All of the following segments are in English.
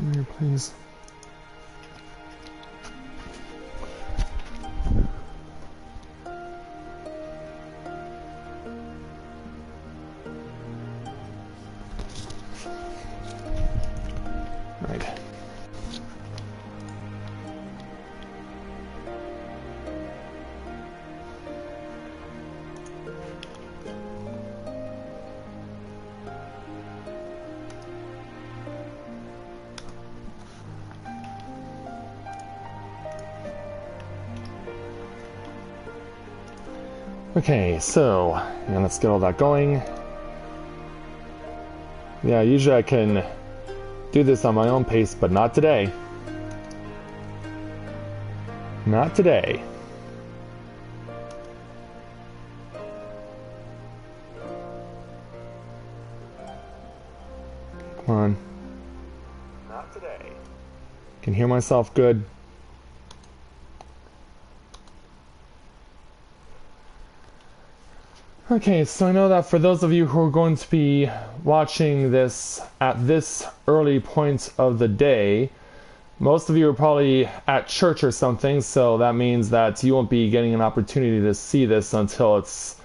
Come here, please. Right. Okay, so now let's get all that going. Yeah, usually I can do this on my own pace, but not today. Not today. Come on. Not today. Can hear myself good. Okay, so I know that for those of you who are going to be watching this at this early point of the day, most of you are probably at church or something, so that means that you won't be getting an opportunity to see this until it's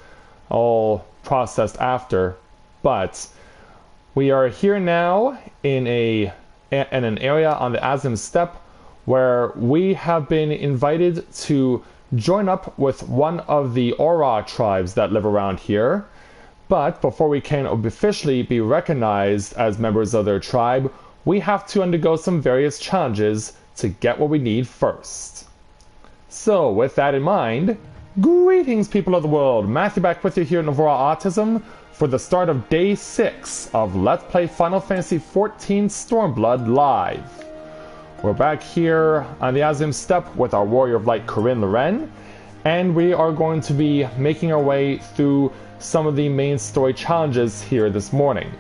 all processed after. But we are here now in an area on the Autism steppe where we have been invited to join up with one of the Aura tribes that live around here. But before we can officially be recognized as members of their tribe, we have to undergo some various challenges to get what we need first. So with that in mind, greetings people of the world, Matthew back with you here at Novaura Autism for the start of Day 6 of Let's Play Final Fantasy XIV Stormblood Live. We're back here on the Autism steppe with our Warrior of Light, Corinne Loren, and we are going to be making our way through some of the main story challenges here this morning.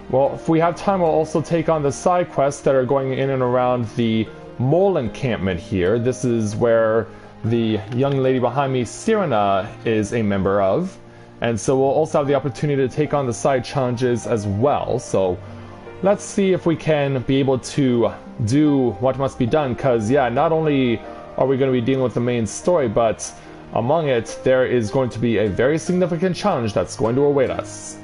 Well, if we have time, we'll also take on the side quests that are going in and around the mole encampment here. This is where the young lady behind me, Sirena, is a member of, and so we'll also have the opportunity to take on the side challenges as well. So let's see if we can be able to do what must be done, because yeah, not only are we going to be dealing with the main story, but among it there is going to be a very significant challenge that's going to await us.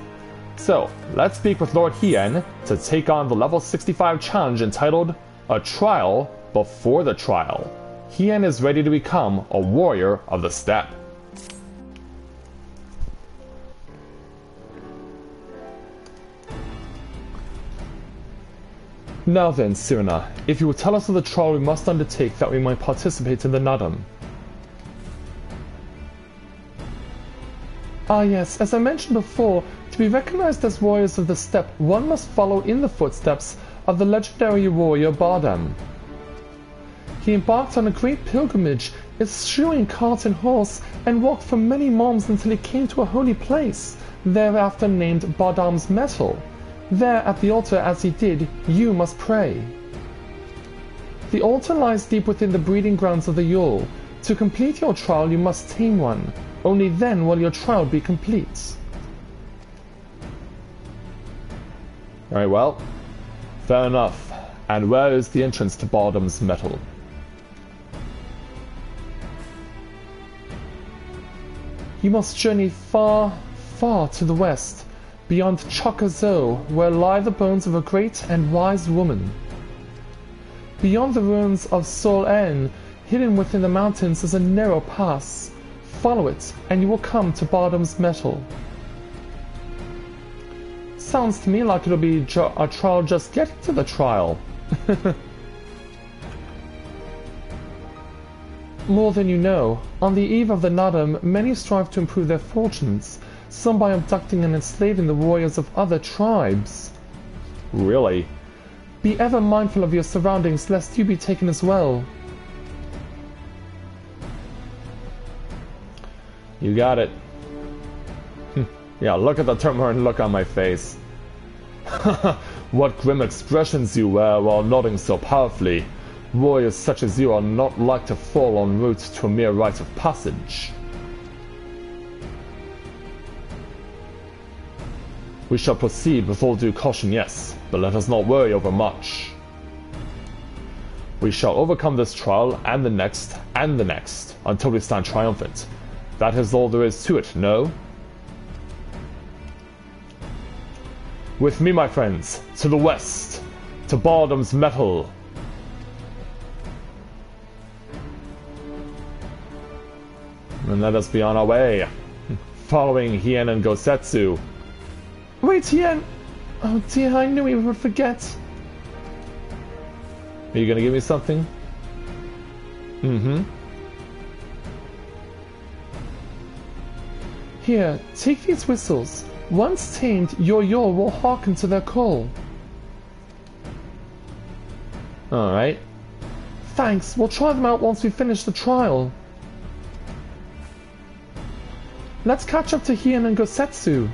So let's speak with Lord Hien to take on the level 65 challenge entitled A Trial Before the Trial. Hien is ready to become a warrior of the steppe. Now then, Sirena, if you will tell us of the trial we must undertake that we might participate in the Nudum. Ah yes, as I mentioned before, to be recognized as warriors of the steppe, one must follow in the footsteps of the legendary warrior Bardam. He embarked on a great pilgrimage, eschewing cart and horse, and walked for many moons until he came to a holy place, thereafter named Bardam's Metal. There, at the altar as he did, you must pray. The altar lies deep within the breeding grounds of the Yule. To complete your trial, you must tame one. Only then will your trial be complete. Very well. Fair enough. And where is the entrance to Bardam's Metal? You must journey far, far to the west, beyond Chokazo, where lie the bones of a great and wise woman. Beyond the ruins of Sol-En, hidden within the mountains, is a narrow pass. Follow it, and you will come to Bardam's Metal. Sounds to me like it'll be a trial just getting to the trial. More than you know, on the eve of the Nudum, many strive to improve their fortunes, some by abducting and enslaving the warriors of other tribes. Really? Be ever mindful of your surroundings, lest you be taken as well. You got it. Yeah, look at the turmoil look on my face. What grim expressions you wear while nodding so powerfully. Warriors such as you are not like to fall en route to a mere rite of passage. We shall proceed with all due caution, yes, but let us not worry over much. We shall overcome this trial and the next until we stand triumphant. That is all there is to it, no? With me, my friends, to the west, to Baldum's metal. And let us be on our way, following Hien and Gosetsu. Wait, Hien! Oh dear, I knew he would forget. Are you gonna give me something? Mm-hmm. Here, take these whistles. Once tamed, your will hearken to their call. Alright. Thanks, we'll try them out once we finish the trial. Let's catch up to Hien and Gosetsu.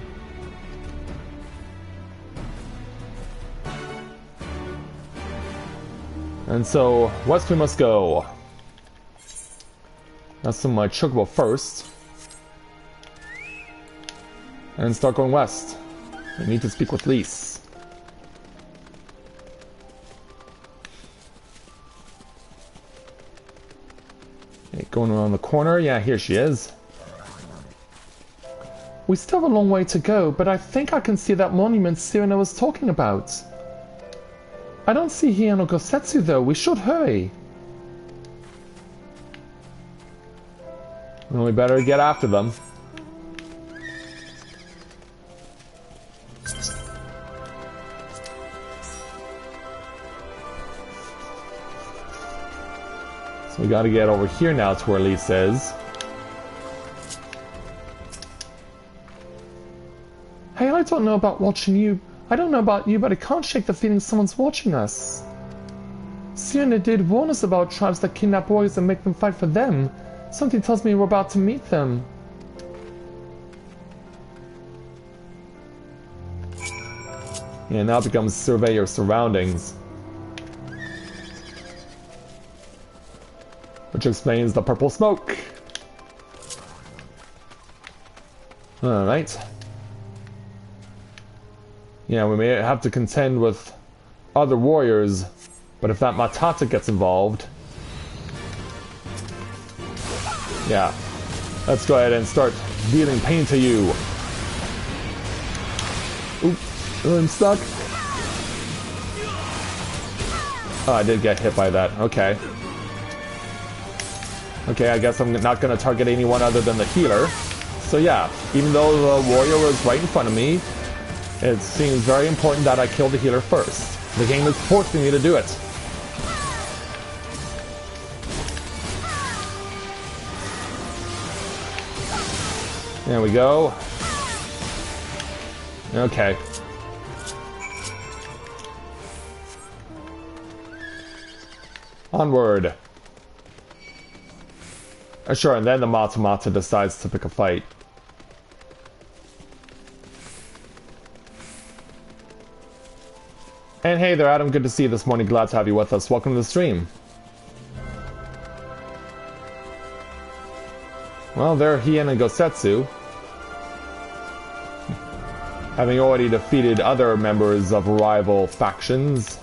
And so, west we must go. That's my chocobo first. And start going west. I need to speak with Lise. Okay, going around the corner. Yeah, here she is. We still have a long way to go, but I think I can see that monument Sirena was talking about. I don't see Hien or Gosetsu though. We should hurry. Well, we better get after them. So we gotta get over here now to where Lise is. Hey, I don't know about watching you. I don't know about you, but I can't shake the feeling someone's watching us. Sirena did warn us about tribes that kidnap warriors and make them fight for them. Something tells me we're about to meet them. Yeah, now it becomes survey your surroundings. Which explains the purple smoke. Alright. Yeah, we may have to contend with other warriors, but if that Matata gets involved... Yeah. Let's go ahead and start dealing pain to you. Oop. I'm stuck. Oh, I did get hit by that. Okay. Okay, I guess I'm not going to target anyone other than the healer. So yeah, even though the warrior was right in front of me, it seems very important that I kill the healer first. The game is forcing me to do it. There we go. Okay. Onward. Sure, and then the Mata decides to pick a fight. And hey there, Adam. Good to see you this morning. Glad to have you with us. Welcome to the stream. Well, there Hien and Gosetsu. Having already defeated other members of rival factions.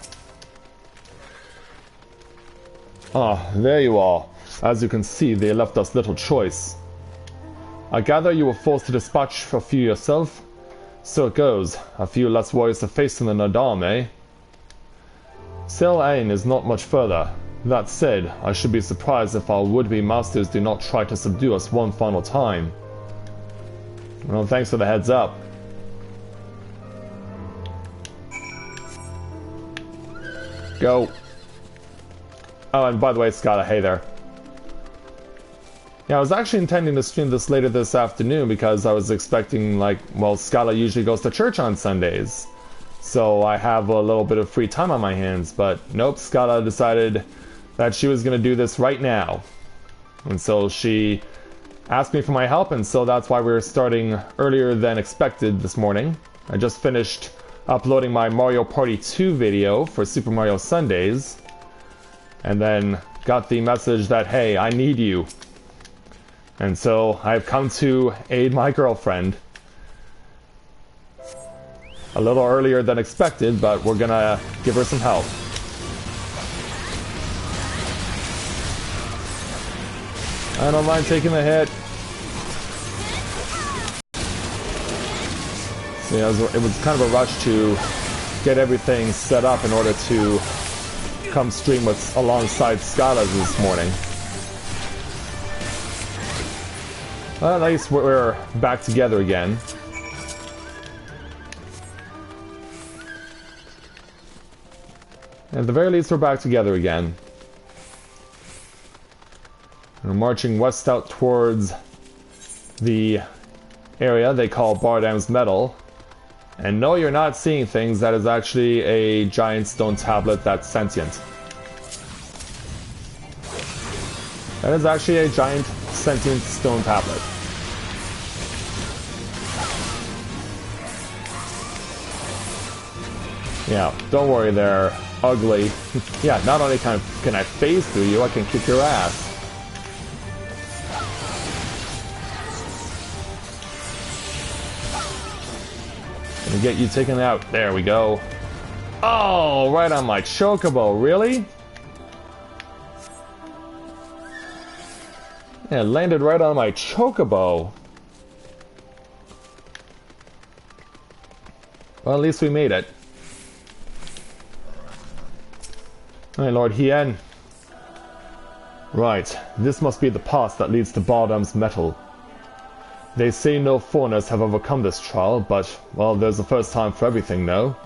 Ah, there you are. As you can see, they left us little choice. I gather you were forced to dispatch a few yourself? So it goes. A few less warriors to face in the Nadam, eh? Sel Ain is not much further. That said, I should be surprised if our would-be masters do not try to subdue us one final time. Well, thanks for the heads up. Go. Oh, and by the way, Scala, hey there. Yeah, I was actually intending to stream this later this afternoon because I was expecting, like, well, Scala usually goes to church on Sundays. So I have a little bit of free time on my hands, but nope, Scala decided that she was going to do this right now. And so she asked me for my help, and so that's why we're starting earlier than expected this morning. I just finished uploading my Mario Party 2 video for Super Mario Sundays, and then got the message that, hey, I need you. And so I've come to aid my girlfriend. A little earlier than expected, but we're gonna give her some help. I don't mind taking the hit. So, yeah, it was kind of a rush to get everything set up in order to come stream with alongside Skylar this morning. Well, at least we're back together again. At the very least, we're back together again. We're marching west out towards the area they call Bardam's Metal. And no, you're not seeing things. That is actually a giant stone tablet that's sentient. That is actually a giant sentient stone tablet. Yeah, don't worry, they're ugly. Yeah, not only can I phase through you, I can kick your ass. Gonna get you taken out. There we go. Oh, right on my chocobo, really? Yeah, it landed right on my chocobo. Well, at least we made it. Alright, Lord Hien. Right, this must be the pass that leads to Bardam's Metal. They say no foreigners have overcome this trial, but, well, there's a first time for everything, no?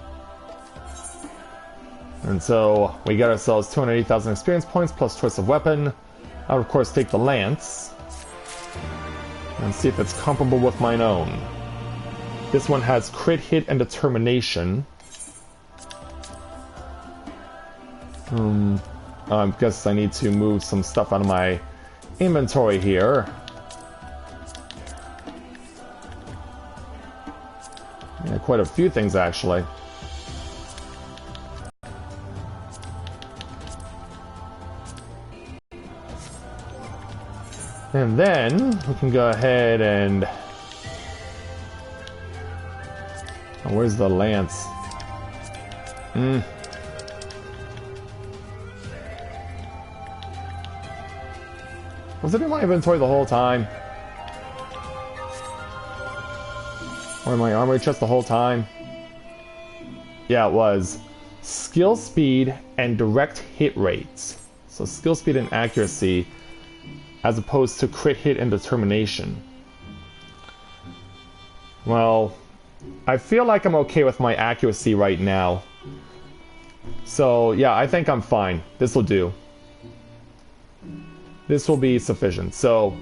And so, we get ourselves 280,000 experience points plus choice of weapon. I'll, of course, take the lance. And see if it's comparable with mine own. This one has crit hit and determination. I guess I need to move some stuff out of my inventory here. Yeah, quite a few things actually. And then we can go ahead and... Oh, where's the lance? Was it in my inventory the whole time? Or in my armory chest the whole time? Yeah, it was. Skill speed and direct hit rates. So skill speed and accuracy as opposed to crit hit and determination. Well, I feel like I'm okay with my accuracy right now. So yeah, I think I'm fine. This will do. This will be sufficient. So,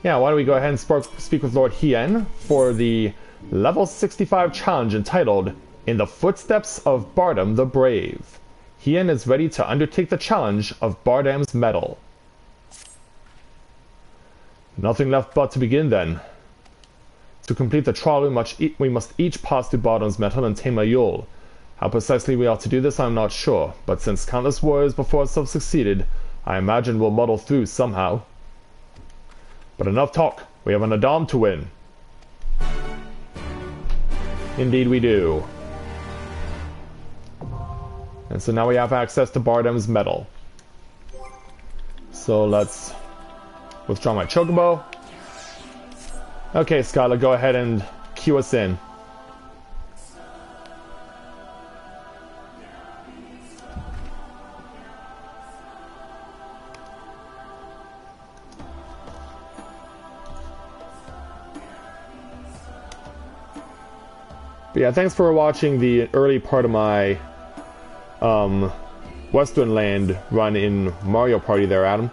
yeah, why don't we go ahead and speak with Lord Hien for the level 65 challenge entitled In the Footsteps of Bardam the Brave. Hien is ready to undertake the challenge of Bardam's Metal. Nothing left but to begin then. To complete the trial, we must each pass through Bardam's Metal and tame a Yule. How precisely we ought to do this, I'm not sure, but since countless warriors before us have succeeded, I imagine we'll muddle through somehow. But enough talk. We have an Adam to win. Indeed we do. And so now we have access to Bardam's Metal. So let's withdraw my chocobo. Okay, Skylar, go ahead and cue us in. But yeah, thanks for watching the early part of my Western Land run in Mario Party there, Adam.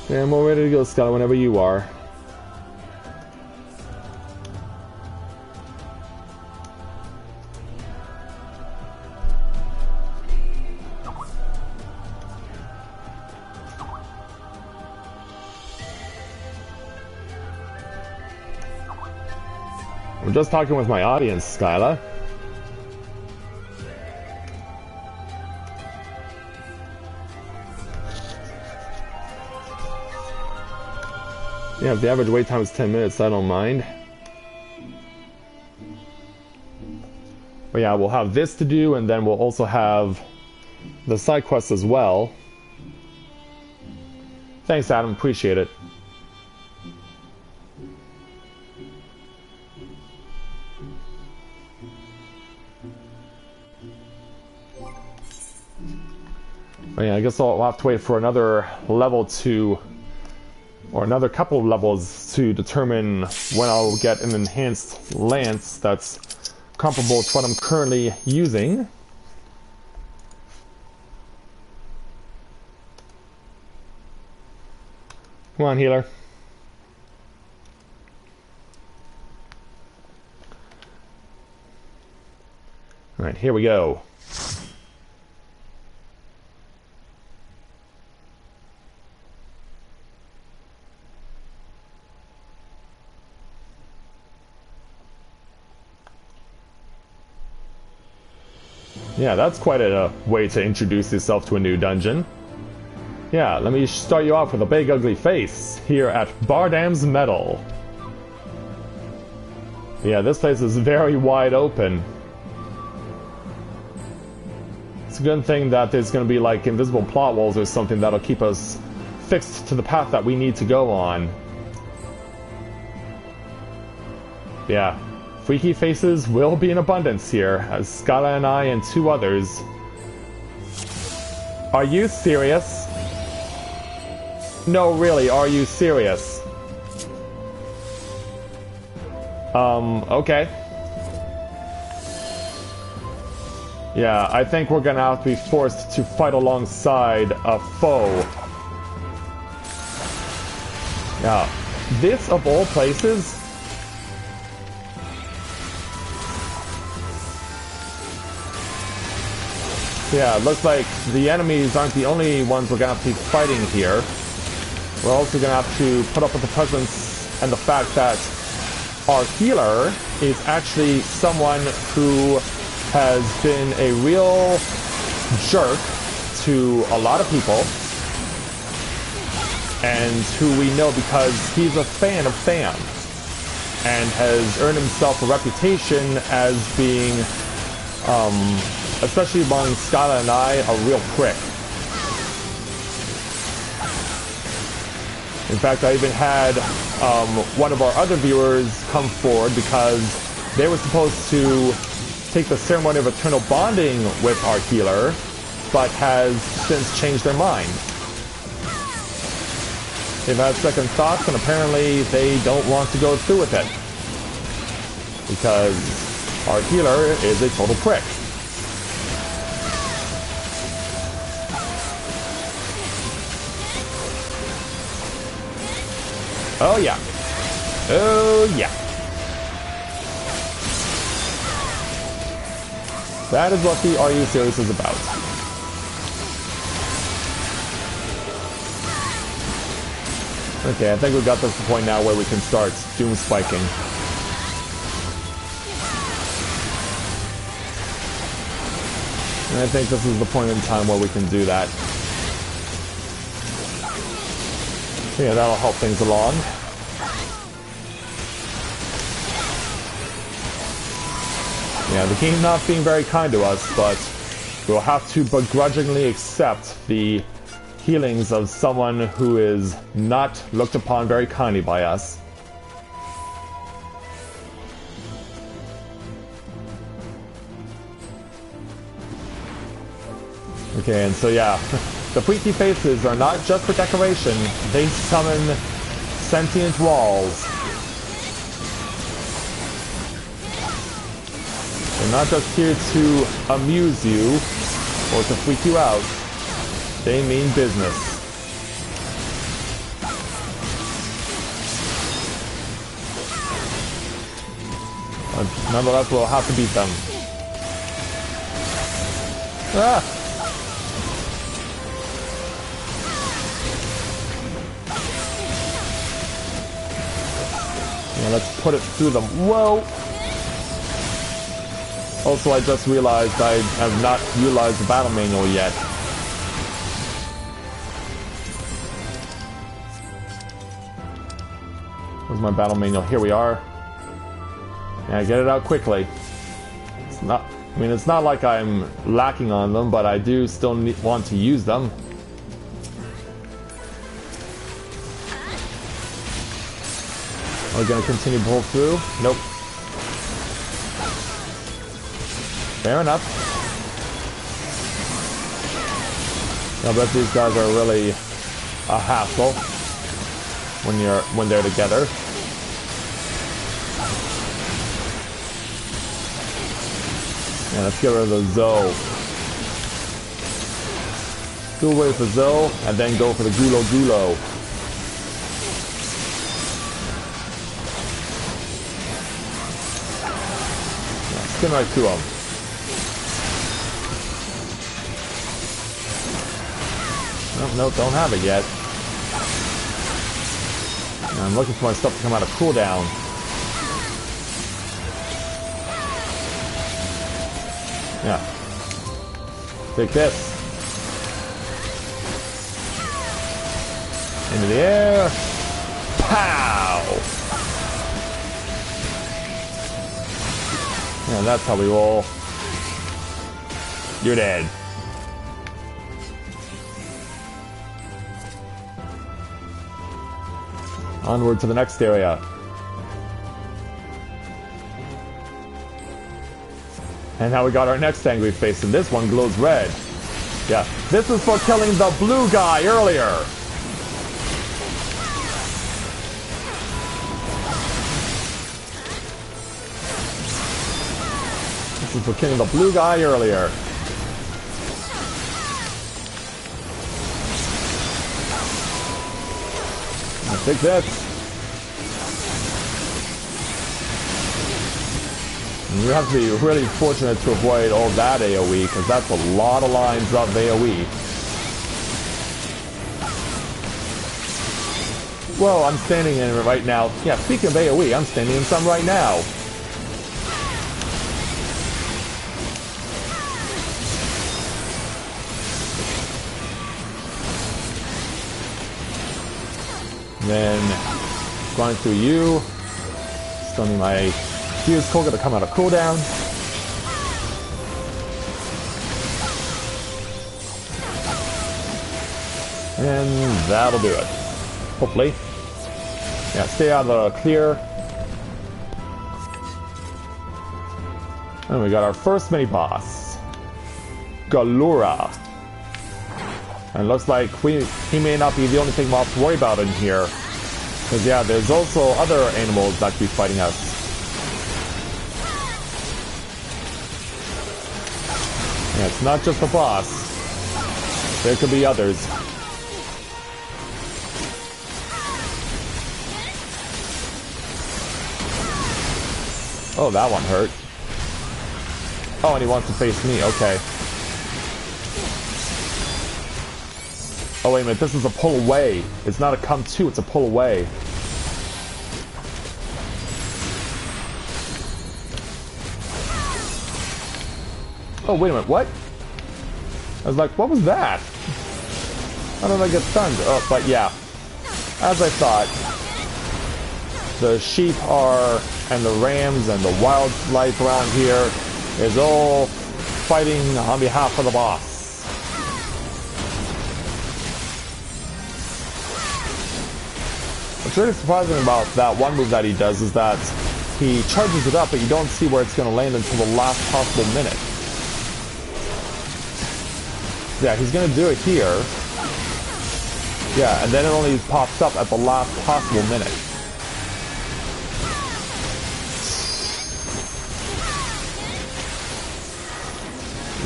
And we're ready to go, Scott, whenever you are. I'm just talking with my audience, Skyla. Yeah, if the average wait time is 10 minutes, I don't mind. But yeah, we'll have this to do, and then we'll also have the side quests as well. Thanks, Adam. Appreciate it. Oh yeah, I guess I'll have to wait for another level to, or another couple of levels to determine when I'll get an enhanced lance that's comparable to what I'm currently using. Come on, healer. Alright, here we go. Yeah, that's quite a way to introduce yourself to a new dungeon. Yeah, let me start you off with a big ugly face here at Bardam's Metal. Yeah, this place is very wide open. It's a good thing that there's going to be like invisible plot walls or something that'll keep us fixed to the path that we need to go on. Yeah. Freaky faces will be in abundance here, as Skyla and I and 2 others. Are you serious? No, really, are you serious? Okay. Yeah, I think we're gonna have to be forced to fight alongside a foe. Yeah, this of all places... Yeah, it looks like the enemies aren't the only ones we're gonna have to be fighting here. We're also gonna have to put up with the presence and the fact that our healer is actually someone who has been a real jerk to a lot of people, and who we know because he's a fan of Sam, and has earned himself a reputation as being, especially among Skyla and I, a real prick. In fact, I even had one of our other viewers come forward because they were supposed to take the ceremony of eternal bonding with our healer, but has since changed their mind. They've had second thoughts, and apparently they don't want to go through with it, because our healer is a total prick. Oh yeah. Oh yeah. That is what the Are You Serious is about. Okay, I think we've got this to the point now where we can start doom spiking. And I think this is the point in time where we can do that. Yeah, that'll help things along. Yeah, the game's not being very kind to us, but we'll have to begrudgingly accept the healings of someone who is not looked upon very kindly by us. Okay, and so yeah, the freaky faces are not just for decoration, they summon sentient walls. They're not just here to amuse you or to freak you out. They mean business. But nonetheless, we'll have to beat them. Ah! Yeah, let's put it through them. Whoa! Also, I just realized I have not utilized the battle manual yet. Where's my battle manual? Here we are. Yeah, get it out quickly. It's not, I mean, it's not like I'm lacking on them, but I do still want to use them. Are we going to continue to pull through? Nope. Fair enough. I bet these guys are really a hassle when they're together. Yeah, let's get rid of the Zoe. Do away with the Zoe, and then go for the Gulo Gulo. Yeah, skin right through them. Nope, don't have it yet. I'm looking for my stuff to come out of cooldown. Yeah. Take this. Into the air. Pow! Yeah, that's how we roll. You're dead. Onward to the next area. And now we got our next angry face, and this one glows red. Yeah, this is for killing the blue guy earlier. This is for killing the blue guy earlier. Take that. And you have to be really fortunate to avoid all that AoE, because that's a lot of lines of AoE. Well, I'm standing in it right now. Yeah, speaking of AoE, I'm standing in some right now. Then going through you. Still need my Fuse Koga to come out of cooldown. And that'll do it. Hopefully. Yeah, stay out of the clear. And we got our first mini boss. Galura. And it looks like he may not be the only thing we'll have to worry about in here. Because yeah, there's also other animals that could be fighting us. Yeah, it's not just the boss. There could be others. Oh, that one hurt. Oh, and he wants to face me, okay. Oh, wait a minute, this is a pull away. It's not a come to, it's a pull away. Oh, wait a minute, what? I was like, what was that? How did I get stunned? Oh, but yeah. As I thought, the sheep are, and the rams and the wildlife around here is all fighting on behalf of the boss. What's really surprising about that one move that he does is that he charges it up, but you don't see where it's going to land until the last possible minute. Yeah, he's going to do it here. Yeah, and then it only pops up at the last possible minute.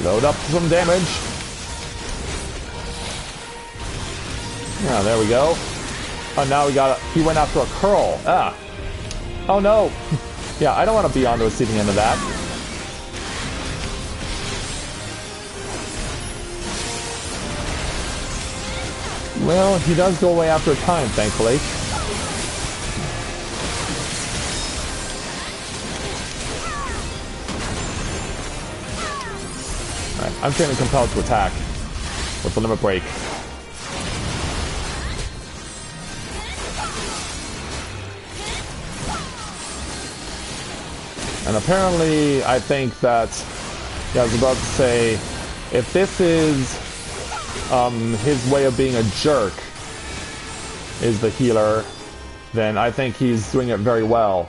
Load up some damage. Yeah, there we go. Oh, now he went after a curl. Ah. Oh no. Yeah, I don't want to be on the receiving end of that. Well, he does go away after a time, thankfully. Alright, I'm feeling compelled to attack with the limit break. And apparently, I think that, yeah, I was about to say, if this is his way of being a jerk, is the healer, then I think he's doing it very well.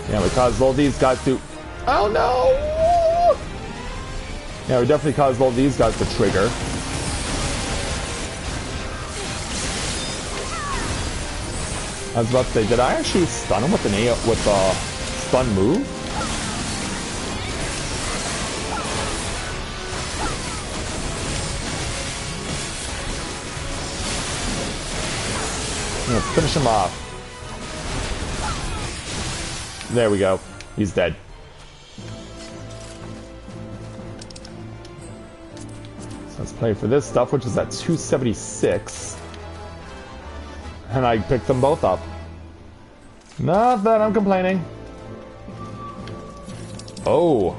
Yeah, we caused all these guys to... Oh no! Yeah, we definitely caused all these guys to trigger. I was about to say, did I actually stun him with a stun move? Let's finish him off. There we go. He's dead. So let's play for this stuff, which is at 276. And I picked them both up. Not that I'm complaining. Oh.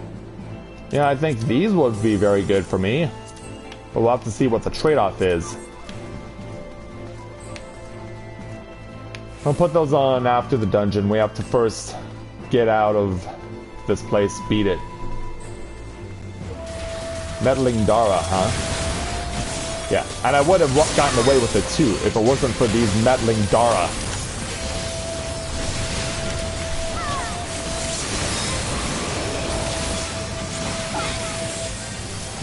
Yeah, I think these would be very good for me. But we'll have to see what the trade-off is. I'll put those on after the dungeon. We have to first get out of this place, beat it. Meddling Dara, huh? Yeah, and I would have gotten away with it too if it wasn't for these meddling Dara.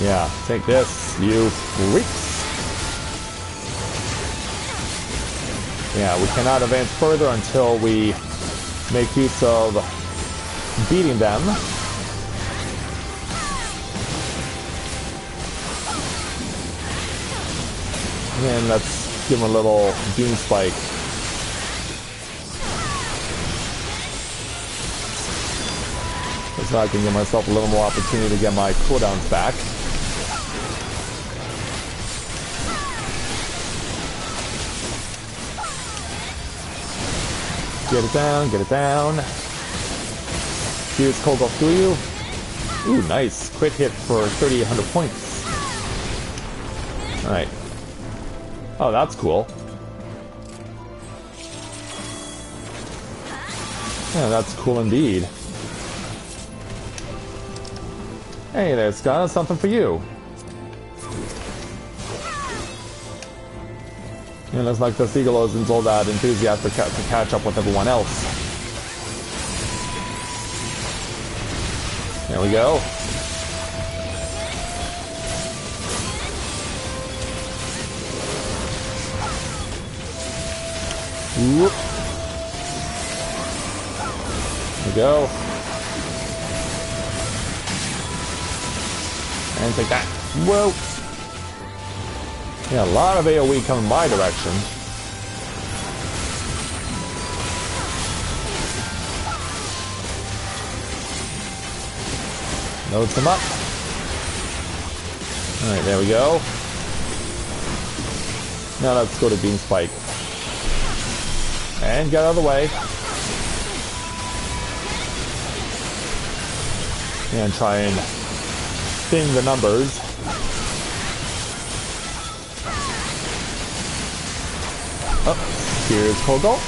Yeah, take this, you freaks. Yeah, we cannot advance further until we make use of beating them. And let's give him a little Doom Spike. So I can give myself a little more opportunity to get my cooldowns back. Get it down, get it down. Here's Kogel through you. Ooh, nice. Crit hit for 3,800 points. Alright. Oh, that's cool. Yeah, that's cool indeed. Hey there, Scott. Something for you. It looks like the Seagull isn't all that enthusiastic to catch up with everyone else. There we go. Whoop. There we go. And take that. Whoa. Yeah, a lot of AoE coming my direction. Loads them up. Alright, there we go. Now let's go to Beam Spike. And get out of the way. And try and sting the numbers. Oh, here's Kogel.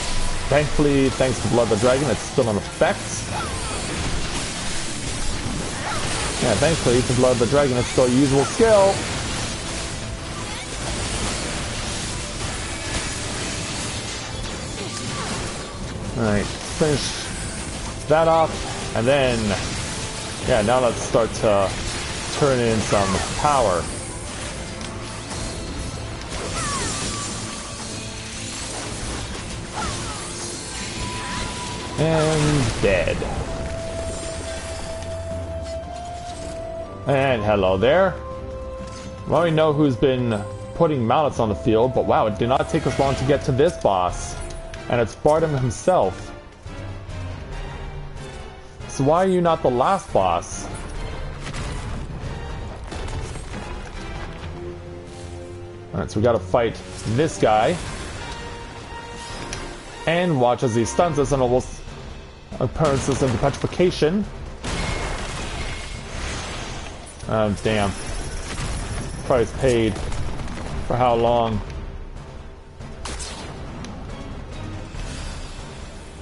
Thankfully, thanks to Blood the Dragon, it's still in effect. Yeah, thankfully, to Blood the Dragon, it's still a usable skill. Alright, finish that off, and then, yeah, now let's start to turn in some power. And dead. And hello there. Well, we know who's been putting mallets on the field, but wow, it did not take us long to get to this boss. And it's Bartum himself. So why are you not the last boss? Alright, so we gotta fight this guy. And watch as he stuns us and almost turns us into petrification. Oh, damn. Price paid. For how long?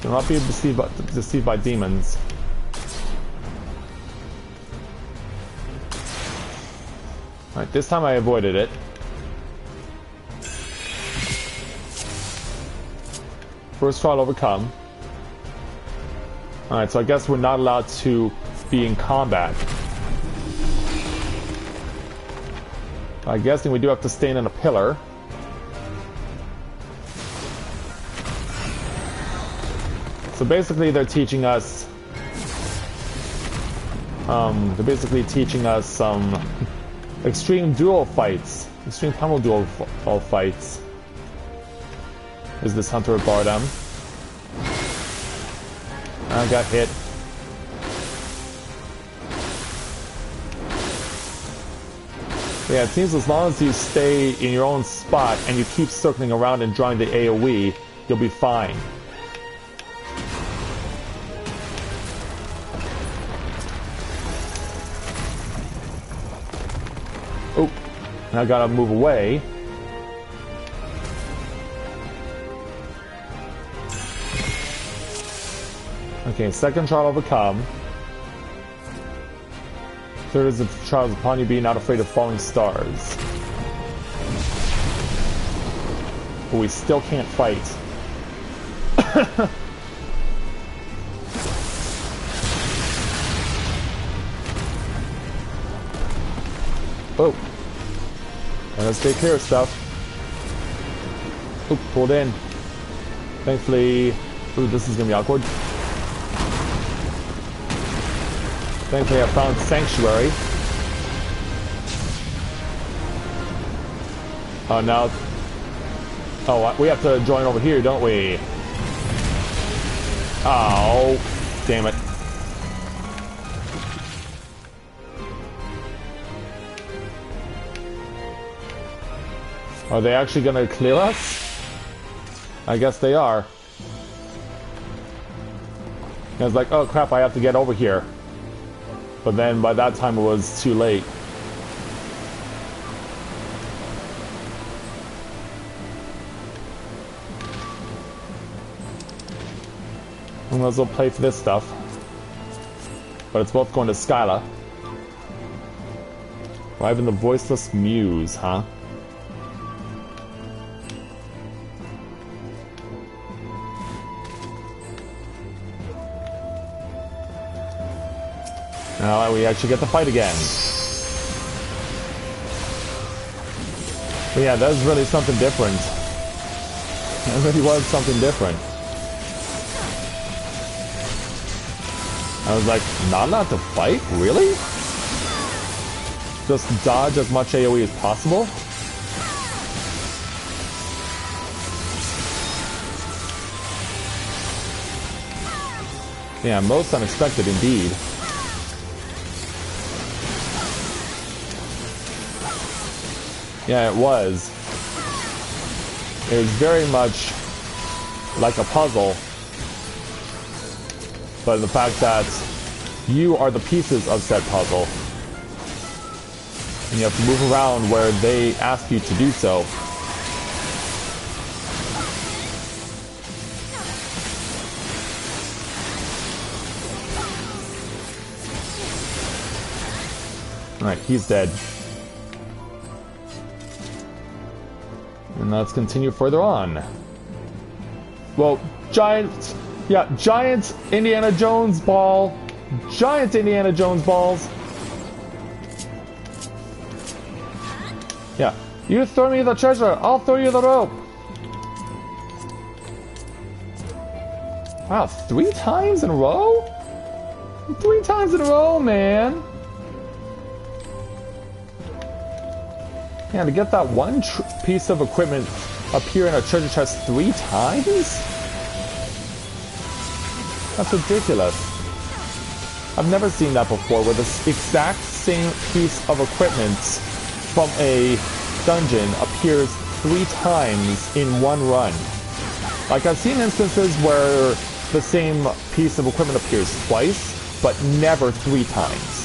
Do not be deceived by demons. Alright, this time I avoided it. First trial overcome. Alright, so I guess we're not allowed to be in combat. I'm guessing we do have to stand in a pillar. So basically they're teaching us some extreme duel fights. Extreme pummel duel fights. Is this hunter at Bardem? I got hit. Yeah, it seems as long as you stay in your own spot and you keep circling around and drawing the AoE, you'll be fine. Oh, now I gotta move away. Okay, second trial overcome. Third is the trials upon you being not afraid of falling stars. But we still can't fight. Oh. Let's take care of stuff. Oh, pulled in. Thankfully... Ooh, this is gonna be awkward. Thankfully I found Sanctuary. Oh, now... Oh, we have to join over here, don't we? Oh, damn it. Are they actually gonna clear us? I guess they are. I was like, oh crap, I have to get over here. But then by that time it was too late. We might as well play for this stuff. But it's both going to Skyla. Arrive in the Voiceless Muse, huh? Now we actually get to fight again. But yeah, that was really something different. It really was something different. I was like, not allowed to fight? Really? Just dodge as much AoE as possible? Yeah, most unexpected indeed. Yeah, it was. It was very much like a puzzle. But the fact that you are the pieces of said puzzle. And you have to move around where they ask you to do so. Alright, he's dead. And let's continue further on. Well, giant Indiana Jones ball. Giant Indiana Jones balls. Yeah, you throw me the treasure, I'll throw you the rope. Wow, 3 times in a row? 3 times in a row, man. Yeah, to get that one piece of equipment appear in a treasure chest 3 times? That's ridiculous. I've never seen that before, where the exact same piece of equipment from a dungeon appears 3 times in one run. Like, I've seen instances where the same piece of equipment appears twice, but never 3 times.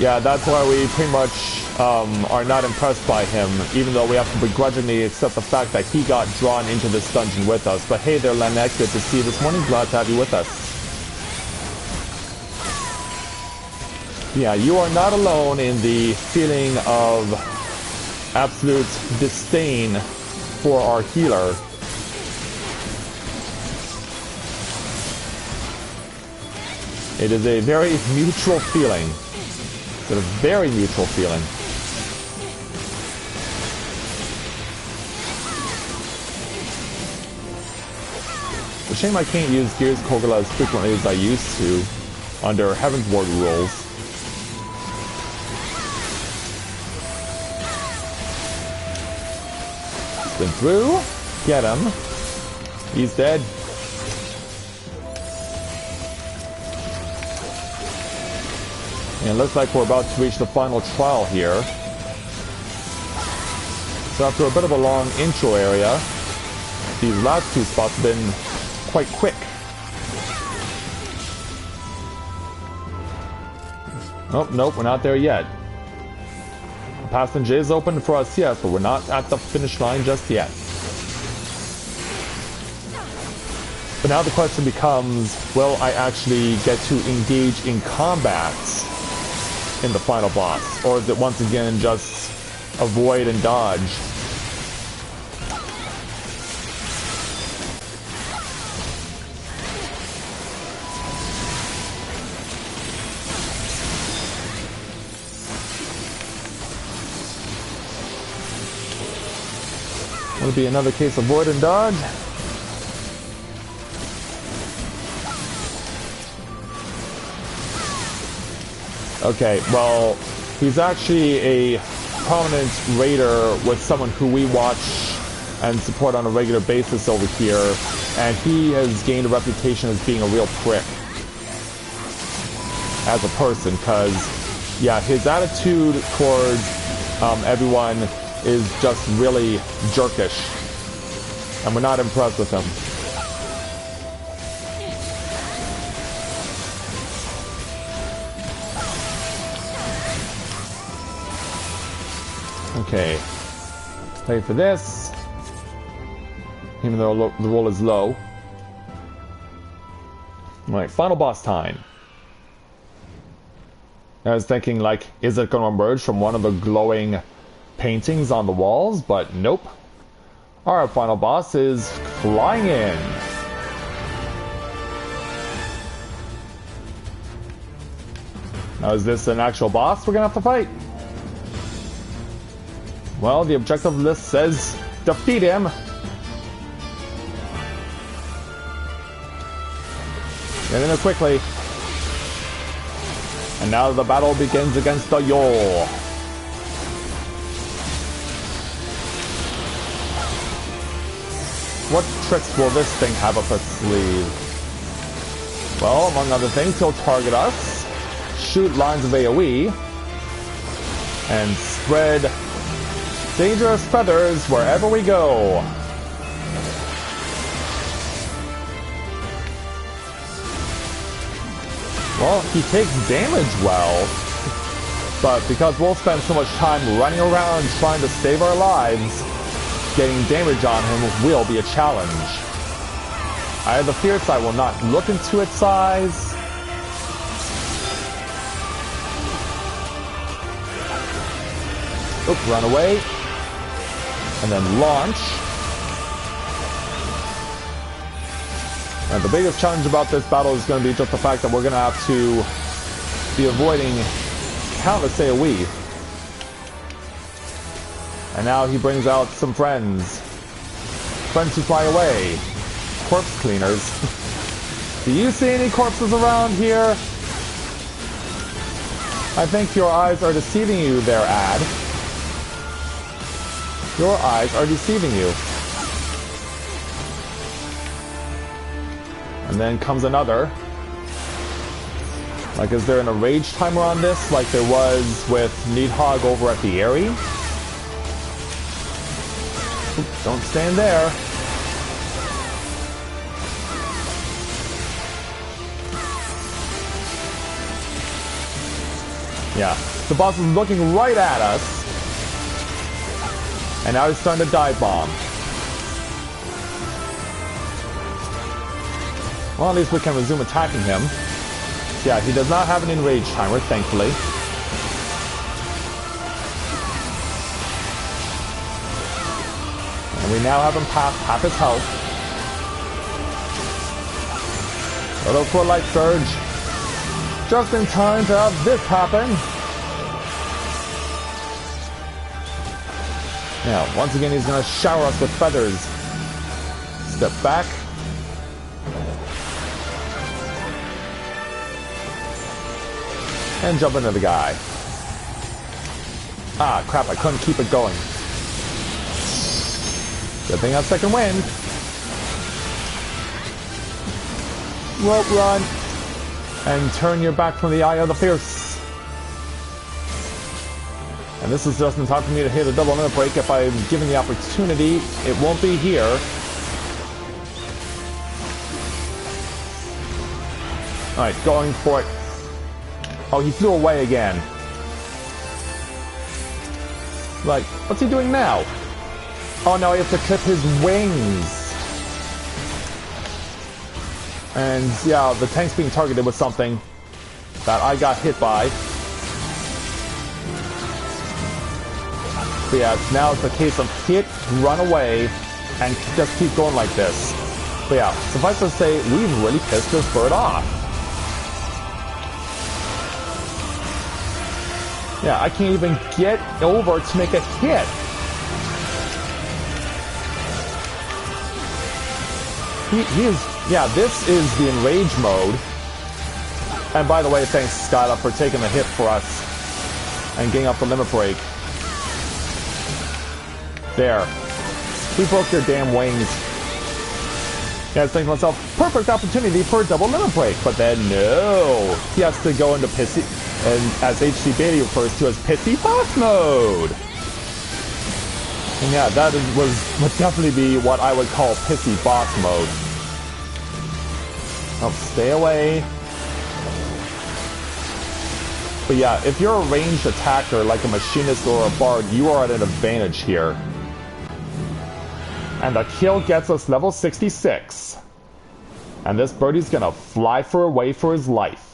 Yeah, that's why we pretty much are not impressed by him, even though we have to begrudgingly accept the fact that he got drawn into this dungeon with us. But hey there, Lanek, good to see you this morning. Glad to have you with us. Yeah, you are not alone in the feeling of absolute disdain for our healer. It is a very mutual feeling. It's a very mutual feeling. It's a shame I can't use Gears Kogula as frequently as I used to under Heaven's Ward rules. Spin through. Get him. He's dead. And it looks like we're about to reach the final trial here. So after a bit of a long intro area, these last two spots have been quite quick. Oh, nope, we're not there yet. The passage is open for us, yes, but we're not at the finish line just yet. But now the question becomes, will I actually get to engage in combat in the final boss? Or is it once again just avoid and dodge? Will it be another case of avoid and dodge? Okay, well, he's actually a prominent raider with someone who we watch and support on a regular basis over here, and he has gained a reputation as being a real prick as a person, because, yeah, his attitude towards everyone is just really jerkish, and we're not impressed with him. Okay, play for this, even though the roll is low. Alright, final boss time. I was thinking, like, is it going to emerge from one of the glowing paintings on the walls? But nope. Our final boss is flying in. Now, is this an actual boss we're going to have to fight? Well, the objective list says defeat him. Get in there quickly. And now the battle begins against the Yol. What tricks will this thing have up its sleeve? Well, among other things, he'll target us, shoot lines of AoE, and spread dangerous feathers wherever we go. Well, he takes damage well, but because we'll spend so much time running around trying to save our lives, getting damage on him will be a challenge. I have the fears I will not look into its size. Oop, run away. And then launch. And the biggest challenge about this battle is going to be just the fact that we're going to have to be avoiding countless AoE. And now he brings out some friends. Friends who fly away. Corpse cleaners. Do you see any corpses around here? I think your eyes are deceiving you there, Ad. Your eyes are deceiving you. And then comes another. Like, is there an rage timer on this, like there was with Needhog over at the Aerie? Oops, don't stand there. Yeah, the boss is looking right at us. And now he's starting to dive bomb. Well, at least we can resume attacking him. Yeah, he does not have an enrage timer, thankfully. And we now have him past half his health. Go for a light surge. Just in time to have this happen. Now, once again, he's going to shower us with feathers. Step back. And jump into the guy. Ah, crap, I couldn't keep it going. Good thing I have second wind. Rope run. And turn your back from the eye of the fierce. And this is just in time for me to hit a double limit break. If I'm given the opportunity, it won't be here. Alright, going for it. Oh, he flew away again. Like, what's he doing now? Oh no, he has to clip his wings. And yeah, the tank's being targeted with something that I got hit by. So yeah, now it's a case of hit, run away, and just keep going like this. But yeah, suffice to say, we've really pissed this bird off. Yeah, I can't even get over to make a hit. He is, yeah, this is the enrage mode. And by the way, thanks Skyla for taking the hit for us and getting up the limit break. There. We broke your damn wings. Yeah, I was thinking to myself, perfect opportunity for a double limit break. But then, no. He has to go into pissy, and as HC Beta refers to as pissy boss mode. And yeah, that would definitely be what I would call pissy boss mode. Oh, stay away. But yeah, if you're a ranged attacker like a machinist or a bard, you are at an advantage here. And the kill gets us level 66. And this birdie's gonna fly away for his life.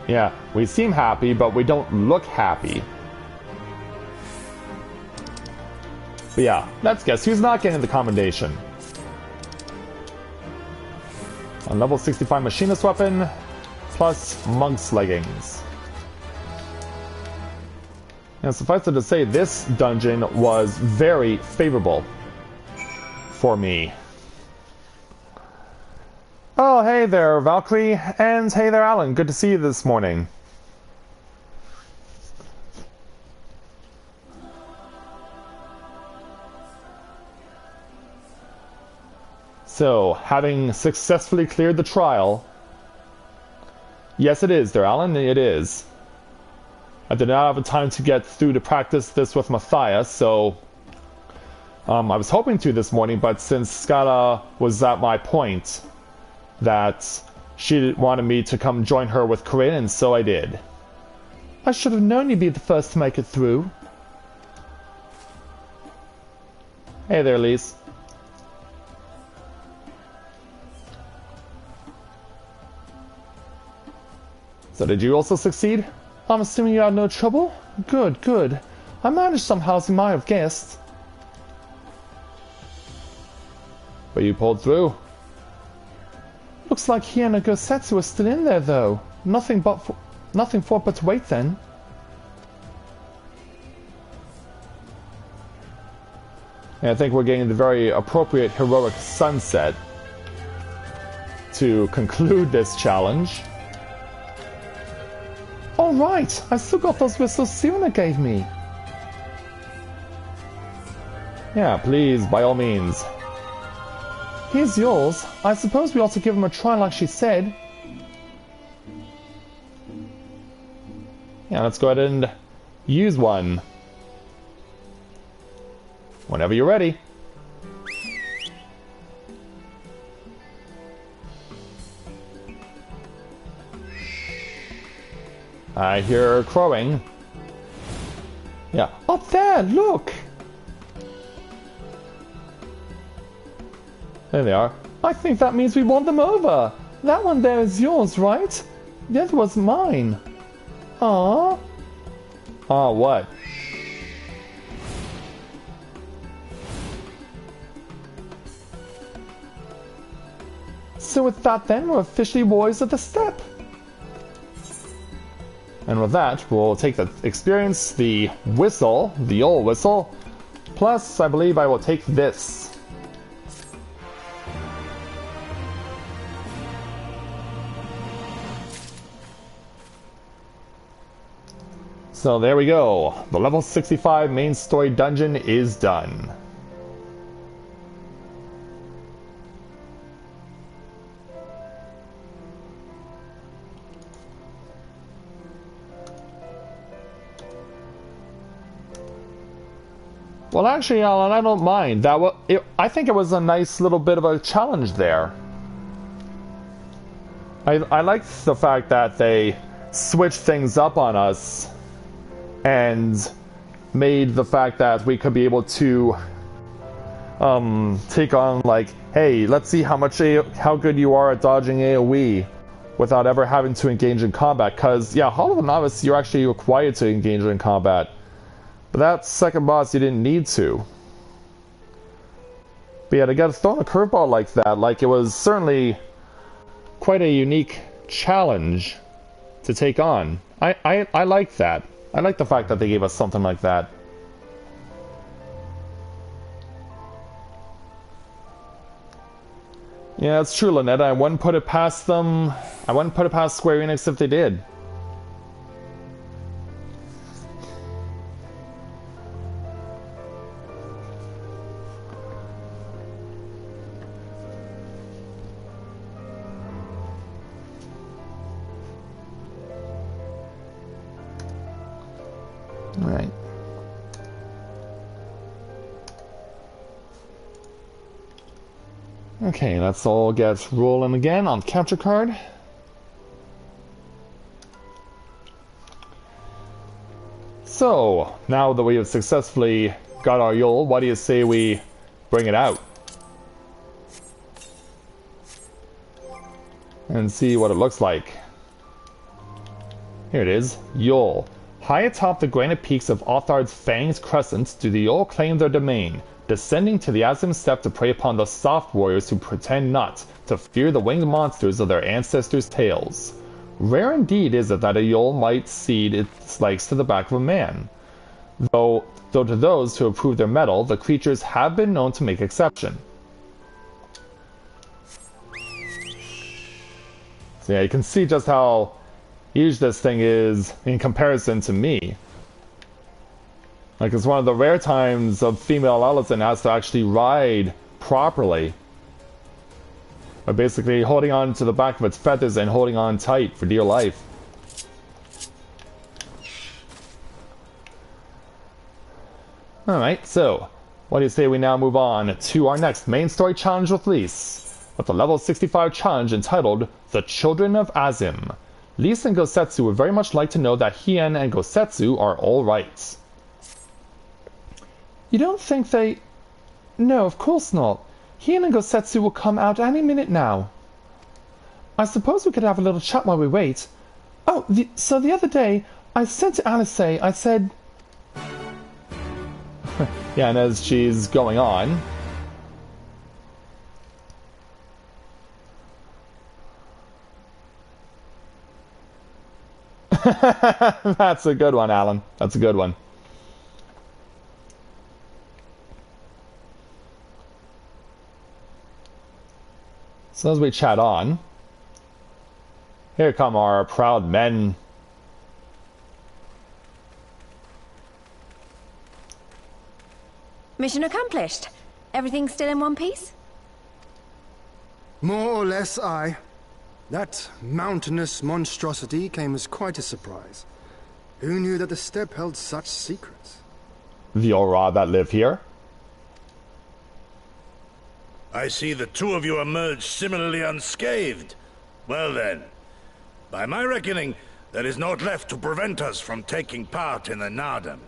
Yeah, we seem happy, but we don't look happy. But yeah, let's guess who's not getting the commendation. A level 65 machinist weapon, plus monk's leggings. And suffice it to say, this dungeon was very favorable for me. Oh, hey there, Valkyrie, and hey there, Alan. Good to see you this morning. So, having successfully cleared the trial... Yes, it is there, Alan, it is. I did not have the time to get through to practice this with Matthias, so... I was hoping to this morning, but since Scala was at my point... that she wanted me to come join her with Corinne, and so I did. I should have known you'd be the first to make it through. Hey there, Lise. So did you also succeed? I'm assuming you had no trouble? Good, good. I managed somehow, as you might have guessed. But you pulled through. Looks like he and Gosetsu are still in there, though. Nothing for it but to wait, then. And I think we're getting the very appropriate heroic sunset to conclude this challenge. All right, I still got those whistles Siona gave me. Yeah, please, by all means. Here's yours. I suppose we ought to give him a try like she said. Yeah, let's go ahead and use one. Whenever you're ready. I hear crowing. Yeah. Up there, look! There they are. I think that means we won them over. That one there is yours, right? The other was mine. Aww. Aw, what? So with that then, we're officially warriors of the steppe. And with that, we'll take the experience, the whistle, the old whistle, plus I believe I will take this. So there we go. The level 65 main story dungeon is done. Well, actually, Alan, I don't mind. I think it was a nice little bit of a challenge there. I like the fact that they switched things up on us and made the fact that we could be able to take on, like, hey, let's see how good you are at dodging AoE without ever having to engage in combat. Because, yeah, Hall of the Novice, you're actually required to engage in combat. But that second boss, you didn't need to. But yeah, to get thrown a curveball like that, like, it was certainly quite a unique challenge to take on. I like that. I like the fact that they gave us something like that. Yeah, it's true, Lynette. I wouldn't put it past them. I wouldn't put it past Square Enix if they did. Alright. Okay, let's all get rolling again on capture card. So, now that we have successfully got our Yule, why do you say we bring it out? And see what it looks like. Here it is, Yule. High atop the granite peaks of Othard's Fanged Crescent do the Yule claim their domain, descending to the Autism steppe to prey upon the soft warriors who pretend not to fear the winged monsters of their ancestors' tales. Rare indeed is it that a Yule might cede its legs to the back of a man. Though to those who have proved their mettle, the creatures have been known to make exception. So yeah, you can see just how huge this thing is in comparison to me. Like, it's one of the rare times a female elephant has to actually ride properly. By basically holding on to the back of its feathers and holding on tight for dear life. Alright, so what do you say we now move on to our next main story challenge with Lise, with the level 65 challenge entitled The Children of Azim. Lise and Gosetsu would very much like to know that Hien and Gosetsu are alright. You don't think they... No, of course not. Hien and Gosetsu will come out any minute now. I suppose we could have a little chat while we wait. Oh, so the other day, I said to Alice, I said... Yeah, and as she's going on... That's a good one, Alan. That's a good one. So as we chat on, here come our proud men. Mission accomplished. Everything still in one piece? More or less, aye. That mountainous monstrosity came as quite a surprise. Who knew that the steppe held such secrets? The Aura that live here. I see the two of you emerged similarly unscathed. Well then, by my reckoning, There is naught left to prevent us from taking part in the Nardam.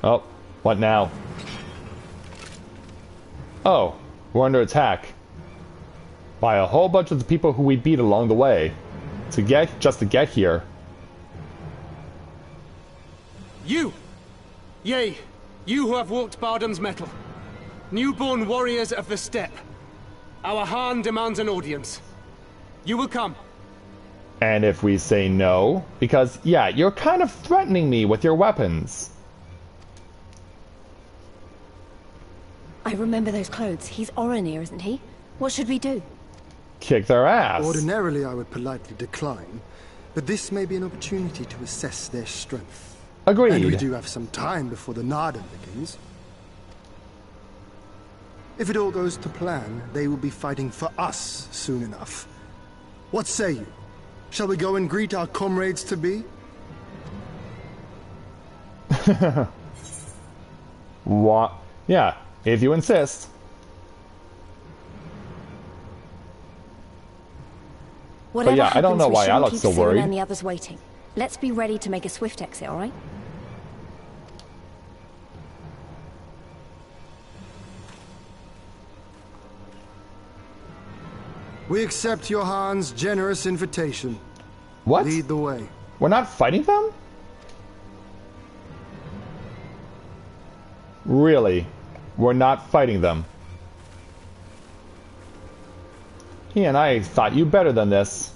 Oh, what now? Oh, we're under attack. By a whole bunch of the people who we beat along the way. Just to get here. You! Yea, you who have walked Bardam's metal. Newborn warriors of the steppe. Our Khan demands an audience. You will come. And if we say no? Because, yeah, you're kind of threatening me with your weapons. I remember those clothes. He's Oronir, isn't he? What should we do? Kick their ass. Ordinarily, I would politely decline, but this may be an opportunity to assess their strength. Agreed. And we do have some time before the Nardam begins. If it all goes to plan, they will be fighting for us soon enough. What say you? Shall we go and greet our comrades-to-be? What? Yeah, if you insist. Whatever yeah, I don't happens, know we why I shouldn't look keep so Cyril worried. and the others waiting. Let's be ready to make a swift exit, all right? We accept Johan's generous invitation. What? Lead the way. We're not fighting them? Really? We're not fighting them. He and I thought you better than this.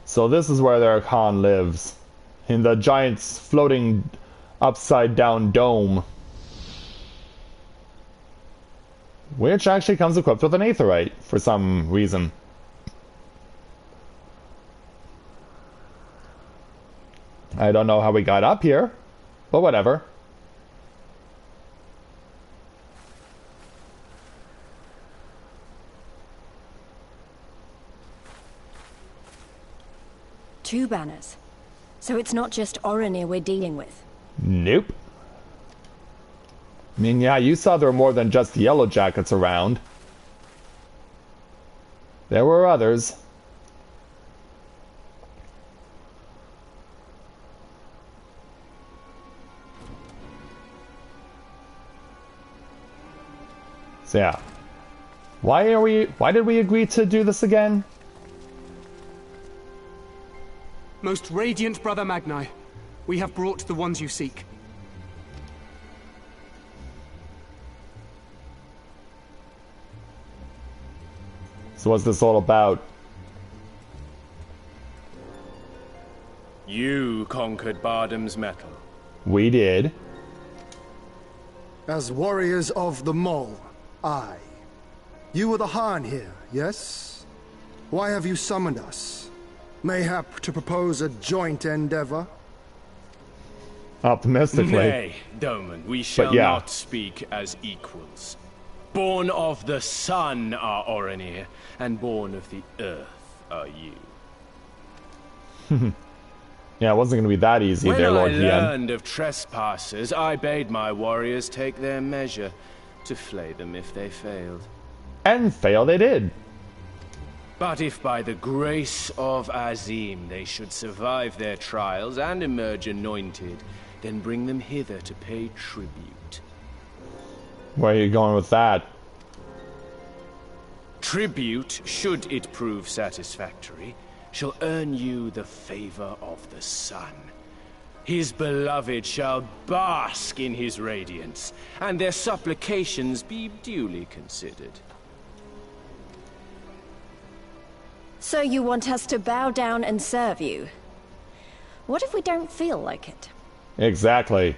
So this is where their Khan lives. In the giant's floating upside down dome. Which actually comes equipped with an aetherite for some reason. I don't know how we got up here, but whatever. Two banners. So it's not just Oronir we're dealing with. Nope. I mean, yeah, you saw there were more than just yellow jackets around. There were others. So yeah. Why did we agree to do this again? Most radiant Brother Magni, we have brought the ones you seek. So what's this all about? You conquered Bardam's metal. We did. As warriors of the Mole, aye. You were the Khan here, yes? Why have you summoned us? Mayhap to propose a joint endeavor? Optimistically. Nay, Doman, we shall yeah. not speak as equals. Born of the sun are Oronir, and born of the earth are you. Yeah, it wasn't going to be that easy When there, Lord I Hien. learned of trespassers, I bade my warriors take their measure, to flay them if they failed. And fail they did. But if by the grace of Azim they should survive their trials and emerge anointed, then bring them hither to pay tribute. Where are you going with that? Tribute, should it prove satisfactory, shall earn you the favor of the sun. His beloved shall bask in his radiance, and their supplications be duly considered. So you want us to bow down and serve you? What if we don't feel like it? Exactly.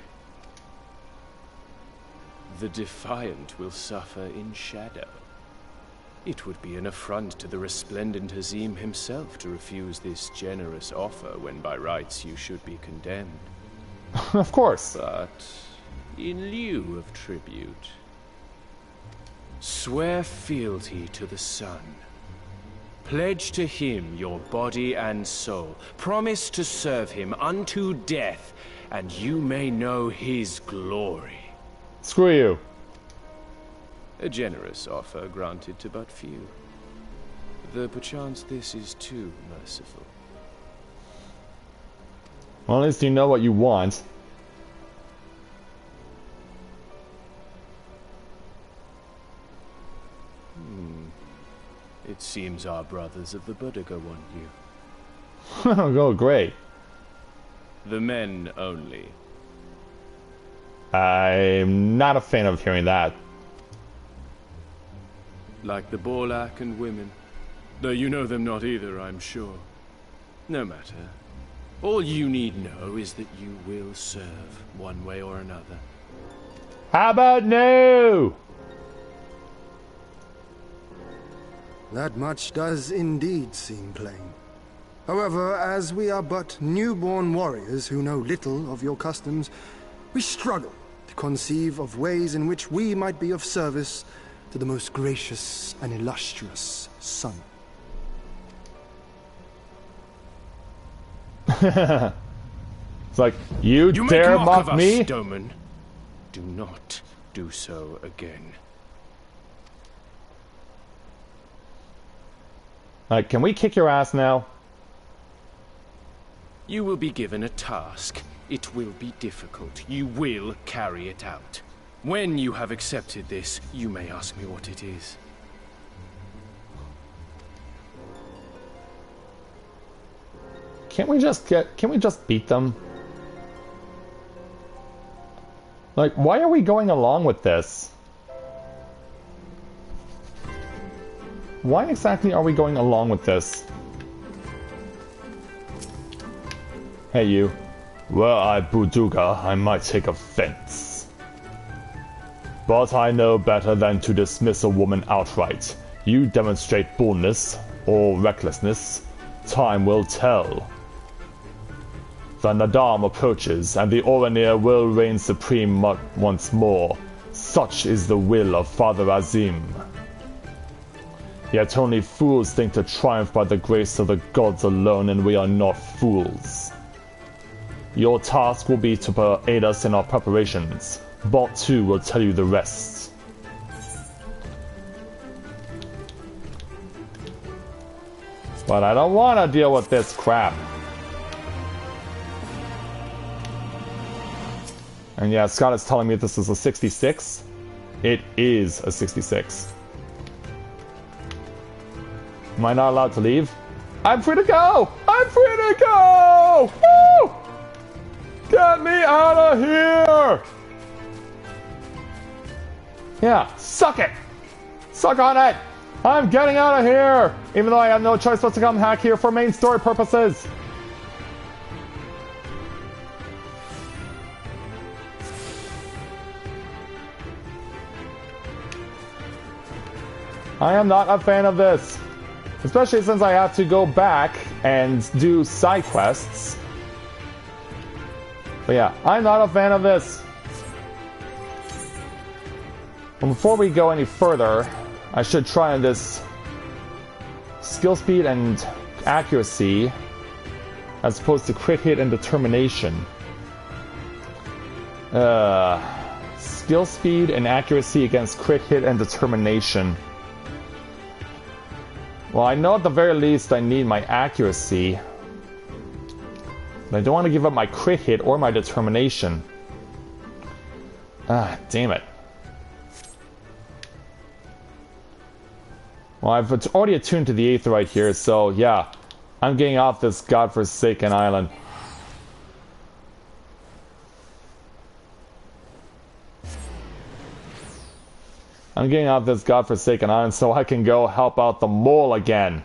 The defiant will suffer in shadow. It would be an affront to the resplendent Azim himself to refuse this generous offer when by rights you should be condemned. Of course. But in lieu of tribute, swear fealty to the sun. Pledge to him your body and soul. Promise to serve him unto death, and you may know his glory. Screw you. A generous offer granted to but few. Though perchance this is too merciful. Well, at least you know what you want. It seems our brothers of the Bodiga want you. Oh, great. The men only. I'm not a fan of hearing that. Like the Borlak and women. Though you know them not either, I'm sure. No matter. All you need know is that you will serve, one way or another. How about no? That much does indeed seem plain. However, as we are but newborn warriors who know little of your customs, we struggle to conceive of ways in which we might be of service to the most gracious and illustrious son. It's like, you dare mock me? Doman. Do not do so again. Like, can we kick your ass now? You will be given a task. It will be difficult. You will carry it out. When you have accepted this, you may ask me what it is. Can't we just beat them? Like, why are we going along with this? Why exactly are we going along with this? Hey, you. Were I Buduga, I might take offense. But I know better than to dismiss a woman outright. You demonstrate boldness, or recklessness. Time will tell. The Nadam approaches, and the Oranir will reign supreme once more. Such is the will of Father Azim. Yet only fools think to triumph by the grace of the gods alone, and we are not fools. Your task will be to aid us in our preparations. Bolt 2 will tell you the rest. But I don't want to deal with this crap. And yeah, Scott is telling me this is a 66. It is a 66. Am I not allowed to leave? I'm free to go! I'm free to go! Woo! Get me out of here! Yeah, suck it! Suck on it! I'm getting out of here! Even though I have no choice but to come hack here for main story purposes. I am not a fan of this. Especially since I have to go back and do side quests. But yeah, I'm not a fan of this. And before we go any further, I should try on this skill speed and accuracy as opposed to crit hit and determination. Skill speed and accuracy against crit hit and determination. Well, I know at the very least I need my accuracy. But I don't want to give up my crit hit or my determination. Ah, damn it. Well, I've already attuned to the Aetheryte here, so yeah. I'm getting off this godforsaken island. I'm getting off this godforsaken island so I can go help out the mole again.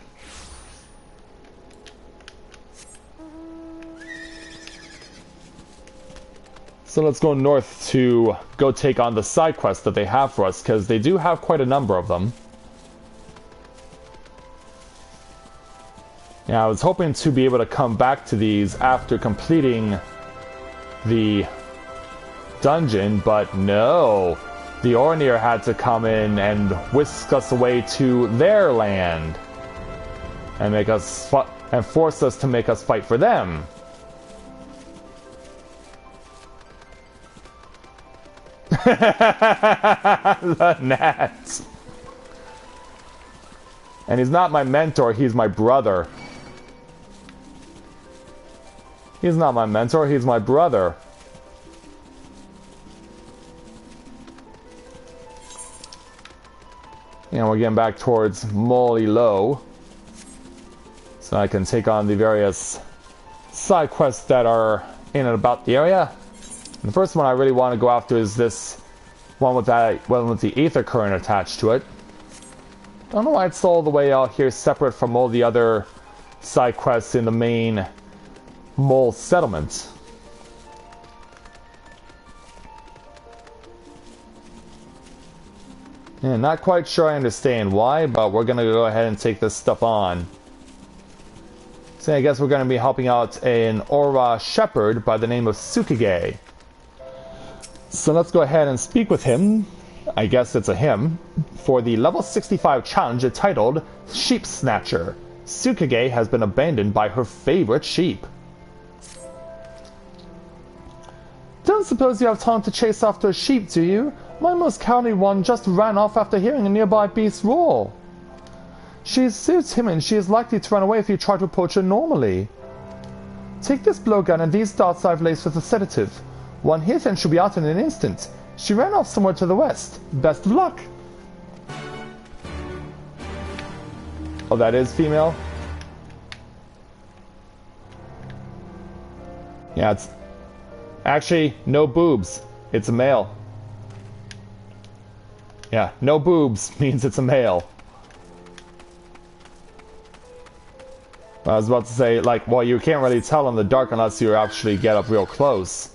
So let's go north to go take on the side quests that they have for us, because they do have quite a number of them. Yeah, I was hoping to be able to come back to these after completing the dungeon, but no. The Oranir had to come in and whisk us away to their land. and make us and force us to make us fight for them. The gnat. And he's not my mentor, he's my brother. He's not my mentor, he's my brother. And we're getting back towards Molly Low, so I can take on the various side quests that are in and about the area. And the first one I really want to go after is this one with the ether current attached to it. Don't know why it's all the way out here separate from all the other side quests in the main mole settlement. Yeah, not quite sure I understand why, but we're gonna go ahead and take this stuff on. So I guess we're gonna be helping out an Aura shepherd by the name of Tsukige. So let's go ahead and speak with him, I guess it's a him, for the level 65 challenge entitled Sheep Snatcher. Tsukige has been abandoned by her favorite sheep. Don't suppose you have time to chase after a sheep, do you? My most cowardly one just ran off after hearing a nearby beast roar. She is so timid she is likely to run away if you try to approach her normally. Take this blowgun and these darts I've laced with a sedative. One hit and she'll be out in an instant. She ran off somewhere to the west. Best of luck. Oh, that is female? Yeah, it's... Actually, no boobs. It's a male. Yeah, no boobs means it's a male. I was about to say, like, well, you can't really tell in the dark unless you actually get up real close.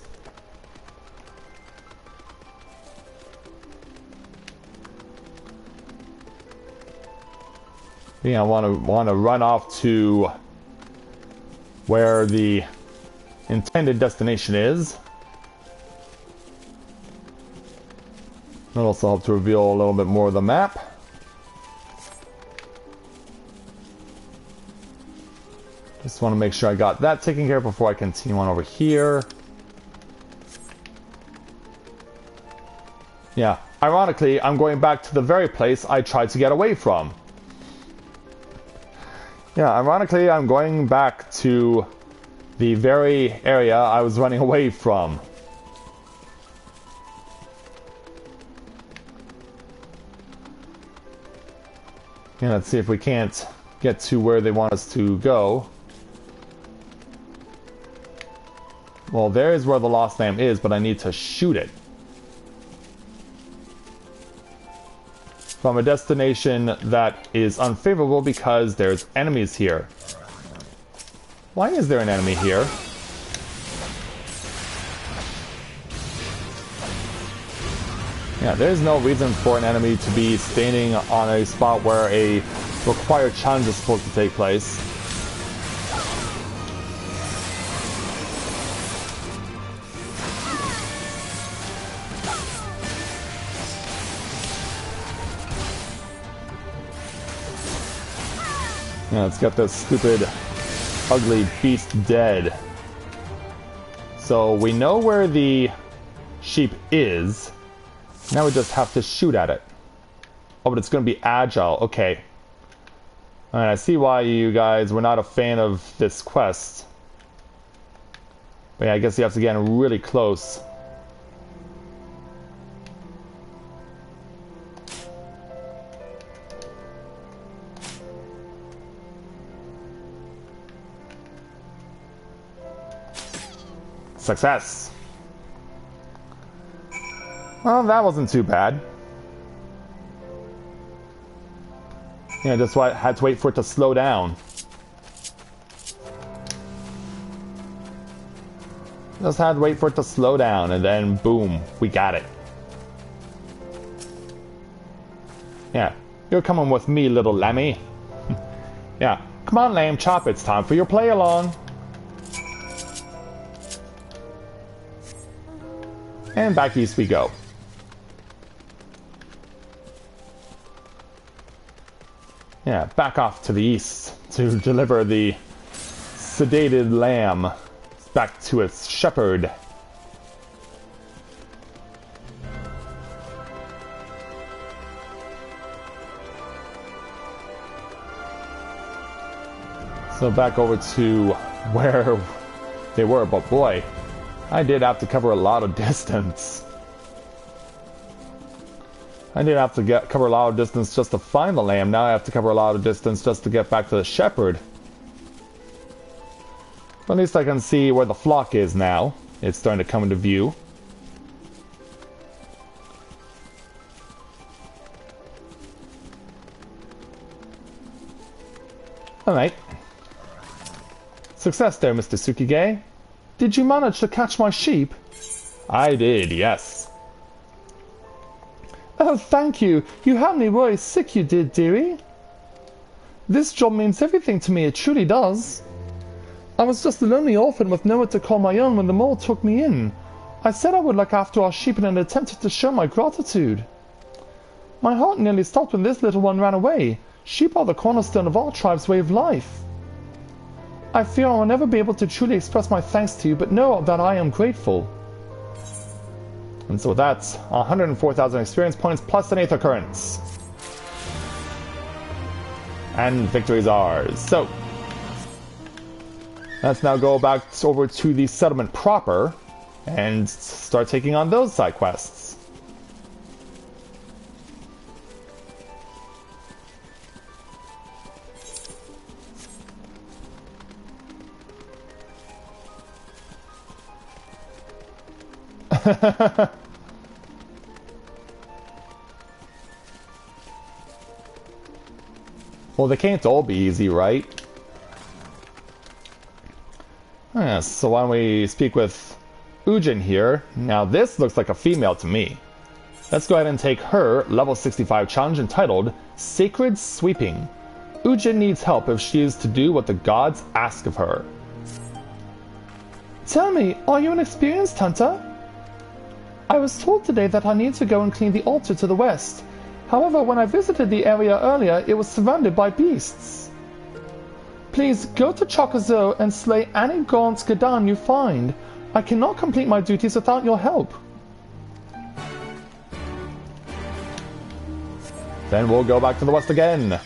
Yeah, I want to run off to where the intended destination is. That'll also help to reveal a little bit more of the map. Just want to make sure I got that taken care of before I continue on over here. Yeah, ironically, I'm going back to the very place I tried to get away from. Yeah, ironically, I'm going back to the very area I was running away from. Yeah, let's see if we can't get to where they want us to go. Well, there is where the Lost Lamb is, but I need to shoot it. From a destination that is unfavorable because there's enemies here. Why is there an enemy here? Yeah, there's no reason for an enemy to be standing on a spot where a required challenge is supposed to take place. Yeah, let's get this stupid, ugly beast dead. So we know where the sheep is. Now we just have to shoot at it. Oh, but it's going to be agile. Okay. Alright, I see why you guys were not a fan of this quest. But yeah, I guess you have to get in really close. Success! Well, that wasn't too bad. Yeah, that's why I had to wait for it to slow down. Just had to wait for it to slow down, and then boom, we got it. Yeah, you're coming with me, little lammy. Yeah, come on, lamb chop, it's time for your play along. And back east we go. Yeah, back off to the east. to deliver the sedated lamb back to its shepherd. So back over to where they were, but boy, I did have to cover a lot of distance. I did have to cover a lot of distance just to find the lamb. Now I have to cover a lot of distance just to get back to the shepherd. But at least I can see where the flock is now. It's starting to come into view. Alright. Success there, Mr. Tsukige. Did you manage to catch my sheep? I did, yes. Oh, thank you. You had me worried sick, you did, dearie. This job means everything to me, it truly does. I was just a lonely orphan with nowhere to call my own when the mole took me in. I said I would look after our sheep and attempted to show my gratitude. My heart nearly stopped when this little one ran away. Sheep are the cornerstone of our tribe's way of life. I fear I will never be able to truly express my thanks to you, but know that I am grateful. And so that's 104,000 experience points plus an 8th occurrence. And victory is ours. So, let's now go back over to the settlement proper and start taking on those side quests. Well, they can't all be easy, right? Yes, so why don't we speak with Ujin here. Now this looks like a female to me. Let's go ahead and take her level 65 challenge entitled Sacred Sweeping. Ujin needs help if she is to do what the gods ask of her. Tell me, are you an experienced hunter? I was told today that I need to go and clean the altar to the west. However, when I visited the area earlier, it was surrounded by beasts. Please go to Chokazo and slay any gaunt Gadan you find. I cannot complete my duties without your help. Then we'll go back to the west again.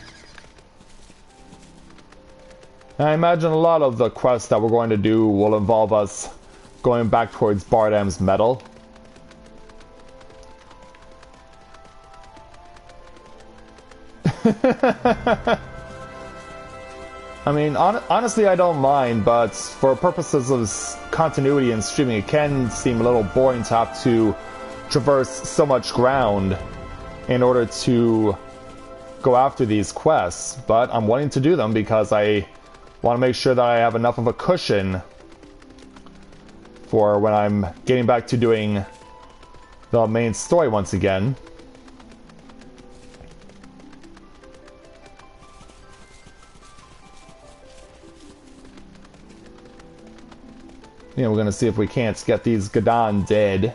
I imagine a lot of the quests that we're going to do will involve us going back towards Bardam's Metal. I mean, honestly, I don't mind, but for purposes of continuity and streaming, it can seem a little boring to have to traverse so much ground in order to go after these quests. But I'm wanting to do them because I want to make sure that I have enough of a cushion for when I'm getting back to doing the main story once again. Yeah, we're gonna see if we can't get these Gadan dead.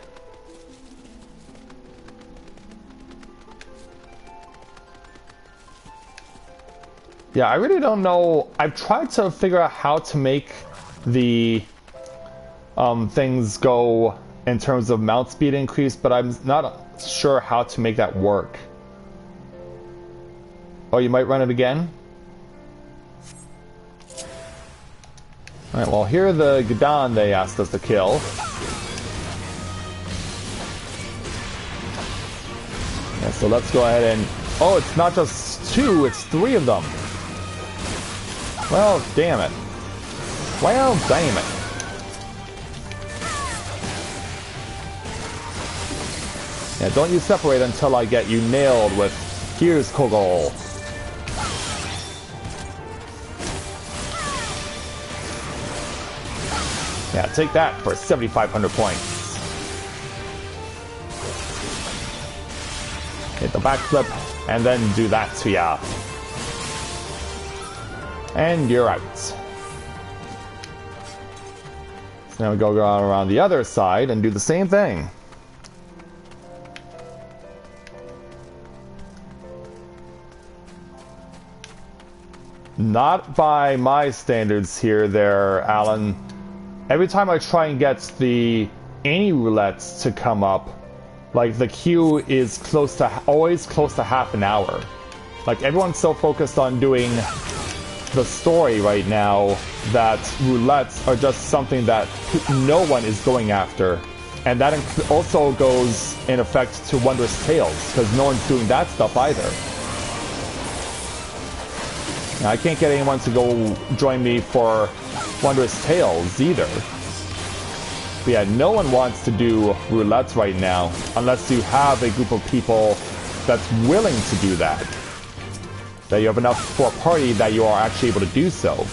Yeah, I really don't know. I've tried to figure out how to make the things go in terms of mount speed increase, but I'm not sure how to make that work. Oh, you might run it again? Alright, well, here are the Gadan they asked us to kill. Yeah, so let's go ahead and... Oh, it's not just 2, it's 3 of them. Well, damn it. Well, damn it. Yeah, don't you separate until I get you nailed with Here's Kogol. Yeah, take that for 7,500 points. Hit the backflip, and then do that to ya. And you're out. So now we go around the other side and do the same thing. Not by my standards here, there, Alan. Every time I try and get the any roulettes to come up, like the queue is always close to half an hour. Like everyone's so focused on doing the story right now that roulettes are just something that no one is going after. And that also goes in effect to Wondrous Tales, because no one's doing that stuff either. Now, I can't get anyone to go join me for Wondrous Tales either. But yeah, no one wants to do roulettes right now, unless you have a group of people that's willing to do that. That you have enough for a party that you are actually able to do so.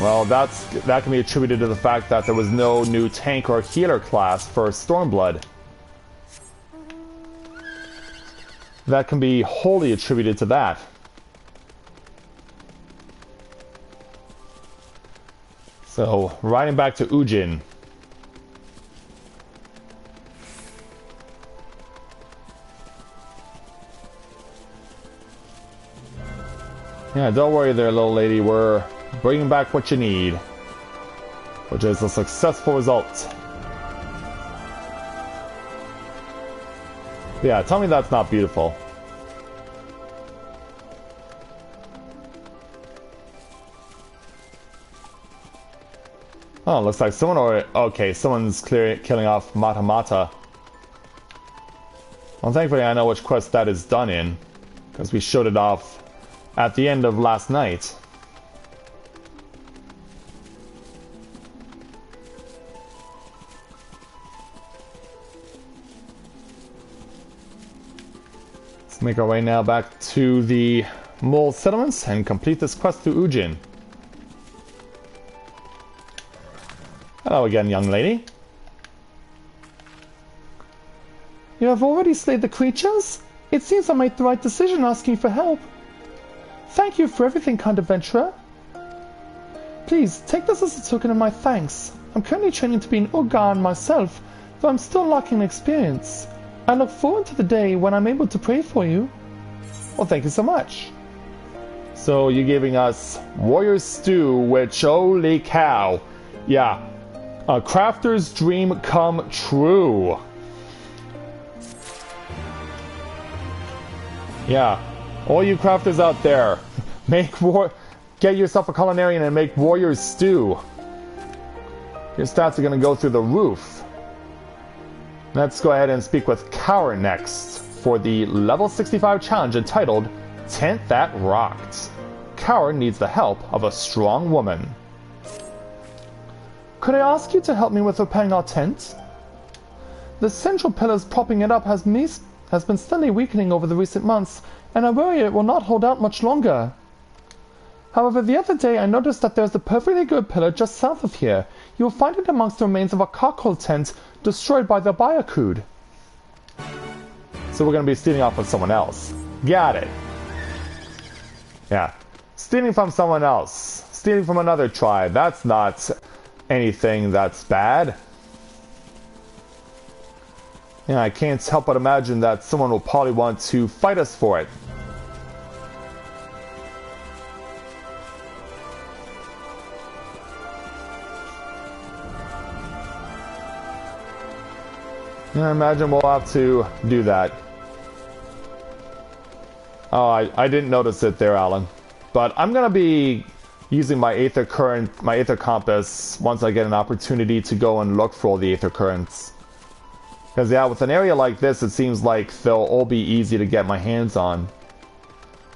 Well, that can be attributed to the fact that there was no new tank or healer class for Stormblood. That can be wholly attributed to that. So, riding back to Ujin. Yeah, don't worry there, little lady. We're bringing back what you need, which is a successful result. Yeah, tell me that's not beautiful. Oh, looks like someone okay, someone's killing off Mata Mata. Well, thankfully I know which quest that is done in, because we showed it off at the end of last night. Let's make our way now back to the Mole settlements and complete this quest through Ujin. Hello again, young lady. You have already slayed the creatures? It seems I made the right decision asking for help. Thank you for everything, kind adventurer. Please, take this as a token of my thanks. I'm currently training to be an Urgan myself, though I'm still lacking experience. I look forward to the day when I'm able to pray for you. Well, thank you so much. So, you're giving us Warrior Stew, which, holy cow. Yeah, a crafter's dream come true. Yeah, all you crafters out there, get yourself a culinarian and make Warrior Stew. Your stats are going to go through the roof. Let's go ahead and speak with Cower next for the level 65 challenge entitled Tent That Rocked. Cower needs the help of a strong woman. Could I ask you to help me with repairing our tent? The central pillars propping it up has been steadily weakening over the recent months, and I worry it will not hold out much longer. However, the other day I noticed that there's a perfectly good pillar just south of here. You will find it amongst the remains of a carcoal tent destroyed by the Byakud. So we're going to be stealing off of someone else. Got it. Yeah. Stealing from someone else. Stealing from another tribe. That's not anything that's bad. Yeah, I can't help but imagine that someone will probably want to fight us for it. Yeah, I imagine we'll have to do that. Oh, I didn't notice it there, Alan. But I'm going to be using my Aether Current, my Aether Compass, once I get an opportunity to go and look for all the Aether Currents. Because, yeah, with an area like this, it seems like they'll all be easy to get my hands on.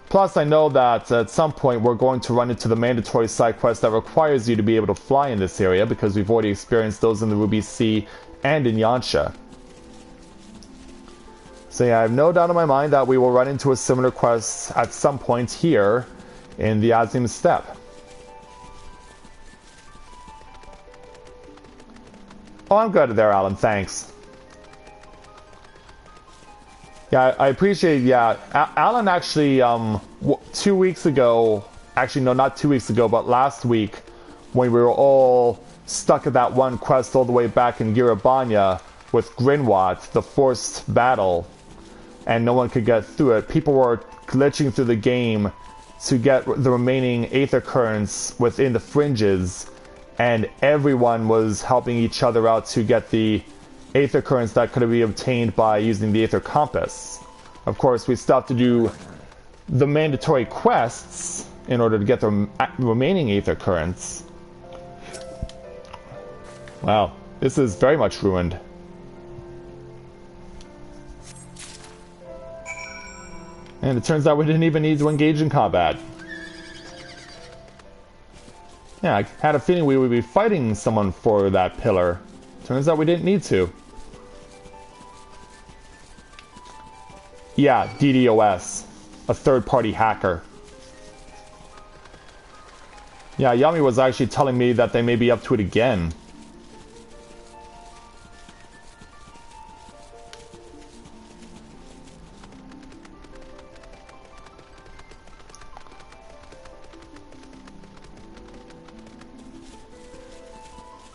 Plus, I know that at some point we're going to run into the mandatory side quest that requires you to be able to fly in this area, because we've already experienced those in the Ruby Sea and in Yansha. So yeah, I have no doubt in my mind that we will run into a similar quest at some point here in the Azim Steppe. Oh, I'm good there, Alan, thanks. Yeah, I appreciate, yeah, Alan actually, 2 weeks ago, actually no, not 2 weeks ago, but last week, when we were all stuck at that one quest all the way back in Girabanya with Grinwat, the forced battle, and no one could get through it. People were glitching through the game to get the remaining Aether Currents within the fringes, and everyone was helping each other out to get the Aether Currents that could be obtained by using the Aether Compass. Of course, we still have to do the mandatory quests in order to get the remaining Aether Currents. Wow, this is very much ruined. And it turns out we didn't even need to engage in combat. Yeah, I had a feeling we would be fighting someone for that pillar. Turns out we didn't need to. Yeah, DDoS. A third-party hacker. Yeah, Yami was actually telling me that they may be up to it again.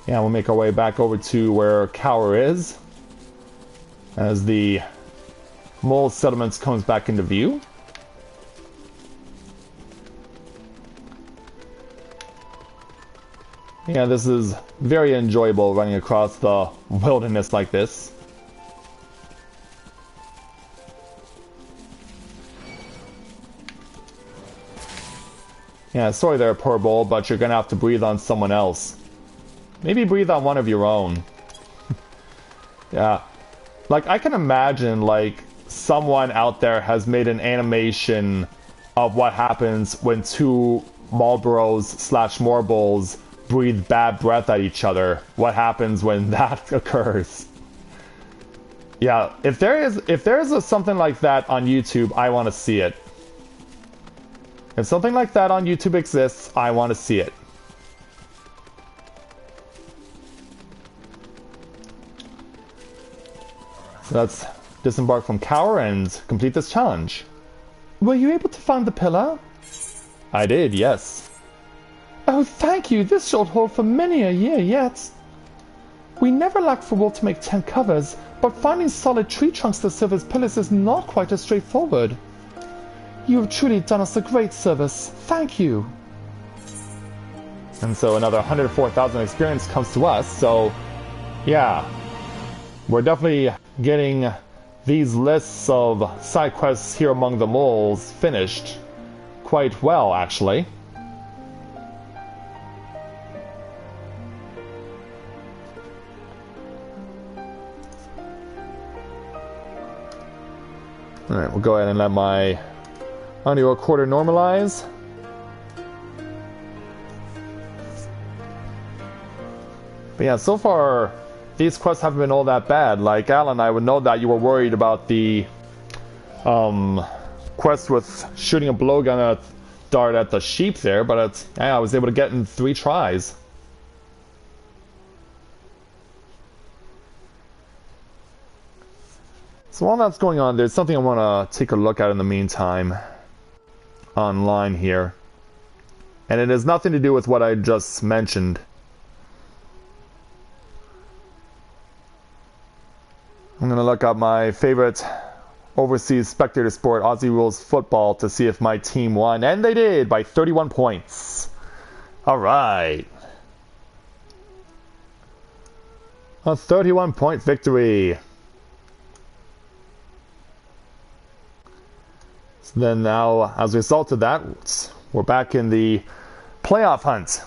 Yeah, we'll make our way back over to where Cower is, as the mole settlements comes back into view. Yeah, this is very enjoyable running across the wilderness like this. Yeah, sorry there, poor bull, but you're gonna have to breathe on someone else. Maybe breathe on one of your own. Yeah. Like, I can imagine, like, someone out there has made an animation of what happens when two Marlboros/Morbulls breathe bad breath at each other. What happens when that occurs? Yeah, if there is something like that on YouTube, I want to see it. If something like that on YouTube exists, I want to see it. So let's disembark from Cower and complete this challenge. Were you able to find the pillar? I did, yes. Oh, thank you. This shall hold for many a year yet. We never lack for wool to make tent covers, but finding solid tree trunks to serve as pillars is not quite as straightforward. You have truly done us a great service. Thank you. And so another 104,000 experience comes to us, so yeah. We're definitely getting these lists of side quests here among the moles finished quite well, actually. Alright, we'll go ahead and let my audio recorder normalize. But yeah, so far these quests haven't been all that bad. Like, Alan, I would know that you were worried about the quest with shooting a blowgun dart at the sheep there, but yeah, I was able to get in 3 tries. So while that's going on, there's something I want to take a look at in the meantime online here. And it has nothing to do with what I just mentioned. I'm going to look up my favorite overseas spectator sport, Aussie Rules Football, to see if my team won. And they did, by 31 points. Alright. A 31-point victory. So then now, as a result of that, we're back in the playoff hunt.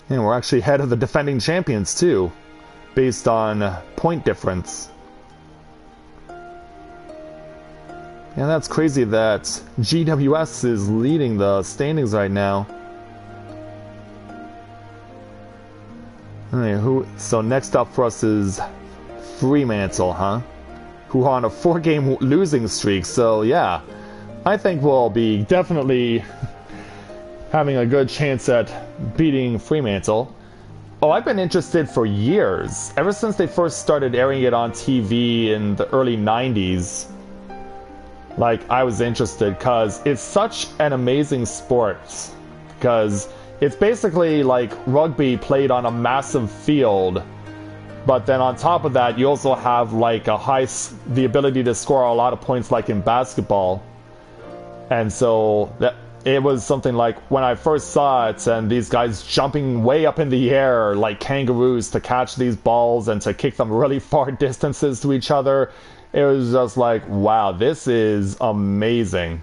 And we're actually ahead of the defending champions too, based on point difference. Yeah, that's crazy that GWS is leading the standings right now. Alright, so next up for us is Fremantle, huh? Who are on a 4-game losing streak, so yeah. I think we'll be definitely having a good chance at beating Fremantle. Oh, I've been interested for years. Ever since they first started airing it on TV in the early 90s. like, I was interested, because it's such an amazing sport. Because it's basically like rugby played on a massive field, but then on top of that, you also have like the ability to score a lot of points like in basketball. And so it was something like when I first saw it, and these guys jumping way up in the air like kangaroos to catch these balls and to kick them really far distances to each other. It was just like, wow, this is amazing.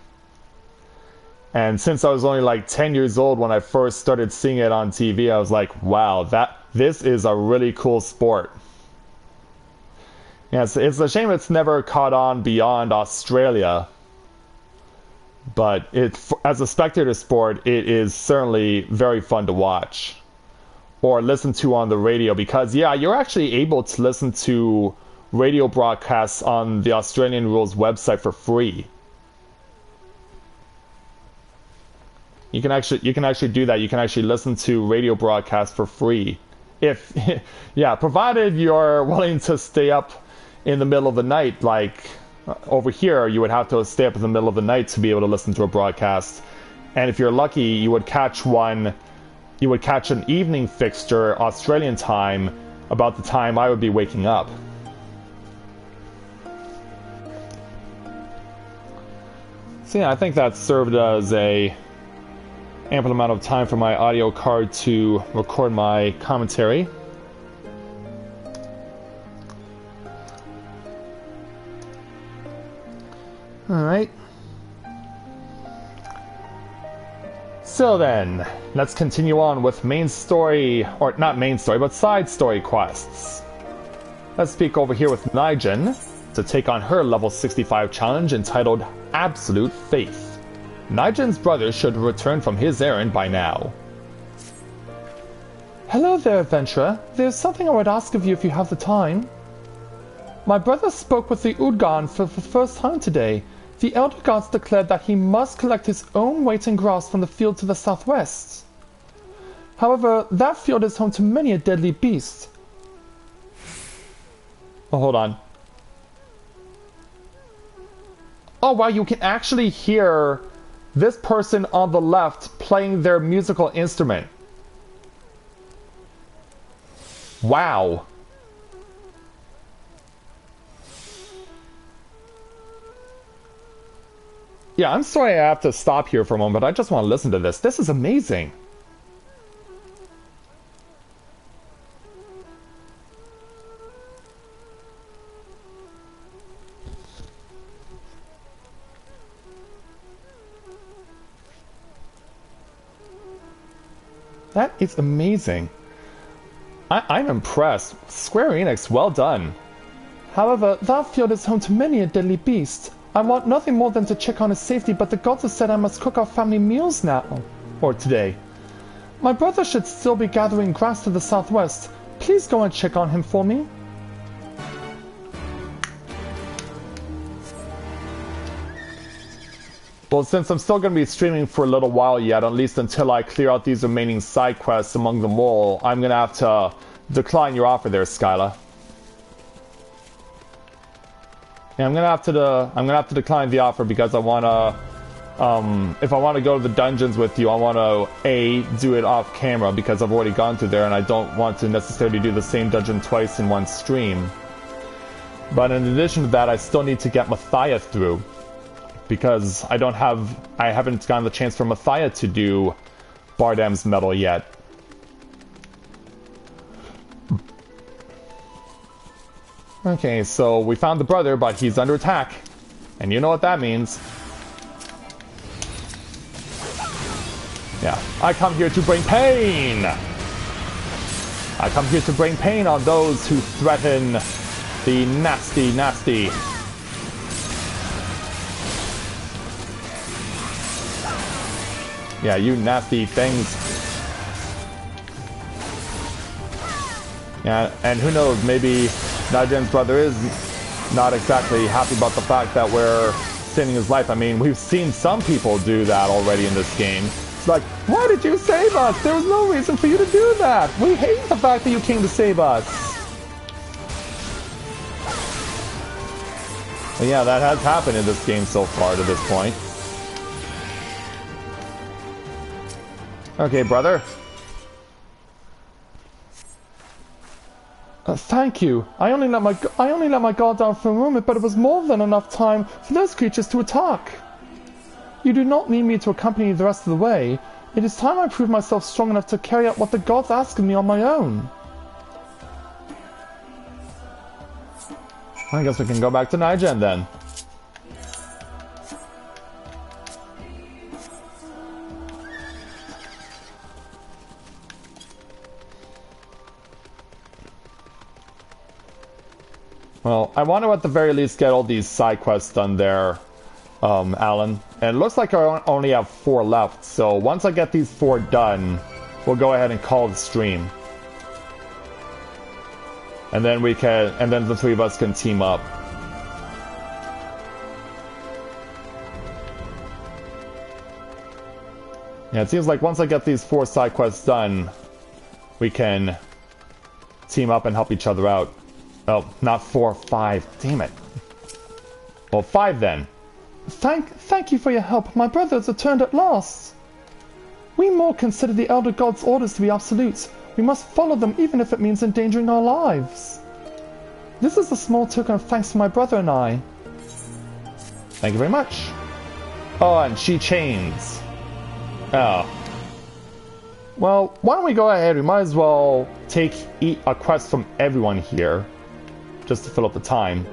And since I was only like 10 years old when I first started seeing it on TV, I was like, wow, this is a really cool sport. Yeah, it's a shame it's never caught on beyond Australia. But as a spectator sport, it is certainly very fun to watch. Or listen to on the radio, because, yeah, you're actually able to listen to radio broadcasts on the Australian Rules website for free. You can actually do that. You can actually listen to radio broadcasts for free. Provided you're willing to stay up in the middle of the night. Like over here, you would have to stay up in the middle of the night to be able to listen to a broadcast. And if you're lucky, you would catch an evening fixture, Australian time, about the time I would be waking up. So yeah, I think that served as a ample amount of time for my audio card to record my commentary. Alright. So then, let's continue on with main story, or not main story, but side story quests. Let's speak over here with Nijin to take on her level 65 challenge entitled Absolute Faith. Nijin's brother should return from his errand by now. Hello there, adventurer. There's something I would ask of you if you have the time. My brother spoke with the Udgan for the first time today. The elder gods declared that he must collect his own weight in grass from the field to the southwest. However, that field is home to many a deadly beast. Oh, hold on. Oh wow, you can actually hear this person on the left playing their musical instrument. Wow. Yeah, I'm sorry I have to stop here for a moment, but I just want to listen to this. This is amazing. That is amazing. I'm impressed. Square Enix, well done. However, that field is home to many a deadly beast. I want nothing more than to check on his safety, but the gods have said I must cook our family meals now. Or today. My brother should still be gathering grass to the southwest. Please go and check on him for me. Well, since I'm still going to be streaming for a little while yet, at least until I clear out these remaining side quests among them all, I'm going to have to decline your offer there, Skyla. Yeah, I'm gonna have to decline the offer because I wanna, if I want to go to the dungeons with you, I want to do it off camera because I've already gone through there and I don't want to necessarily do the same dungeon twice in one stream. But in addition to that, I still need to get Mathia through because I haven't gotten the chance for Mathia to do Bardam's Medal yet. Okay, so we found the brother, but he's under attack. And you know what that means. Yeah, I come here to bring pain! I come here to bring pain on those who threaten the nasty, nasty. Yeah, you nasty things. Yeah, and who knows, maybe Nijin's brother is not exactly happy about the fact that we're saving his life. I mean, we've seen some people do that already in this game. It's like, why did you save us? There was no reason for you to do that. We hate the fact that you came to save us. But yeah, that has happened in this game so far to this point. Okay, brother. Thank you. I only let my guard down for a moment, but it was more than enough time for those creatures to attack. You do not need me to accompany you the rest of the way. It is time I proved myself strong enough to carry out what the gods ask of me on my own. I guess we can go back to Nigen then. Well, I want to at the very least get all these side quests done there, Alan. And it looks like I only have 4 left, so once I get these 4 done, we'll go ahead and call the stream. And then the 3 of us can team up. Yeah, it seems like once I get these 4 side quests done, we can team up and help each other out. Oh, not 4, 5. Damn it. Well, 5 then. Thank you for your help. My brother has returned at last. We more consider the Elder God's orders to be absolute. We must follow them even if it means endangering our lives. This is a small token of thanks for my brother and I. Thank you very much. Oh, and she chains. Oh. Well, why don't we go ahead? We might as well eat a quest from everyone here, just to fill up the time.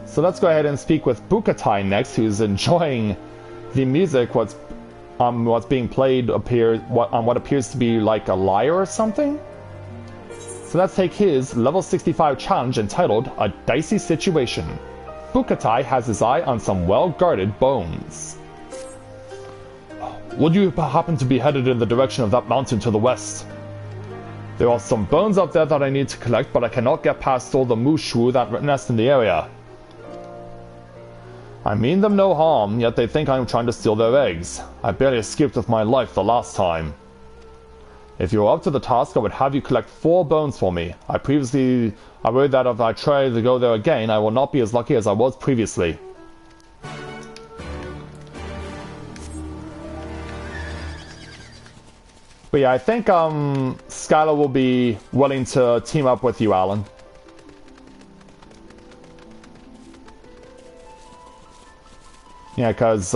So let's go ahead and speak with Bukatai next, who's enjoying the music. What's being played what appears to be like a lyre or something. So let's take his level 65 challenge entitled A Dicey Situation. Bukatai has his eye on some well-guarded bones. Would you happen to be headed in the direction of that mountain to the west? There are some bones up there that I need to collect, but I cannot get past all the mushu that nest in the area. I mean them no harm, yet they think I am trying to steal their eggs. I barely escaped with my life the last time. If you are up to the task, I would have you collect 4 bones for me. I worry that if I try to go there again, I will not be as lucky as I was previously. But yeah, I think Skylar will be willing to team up with you, Alan. Yeah, because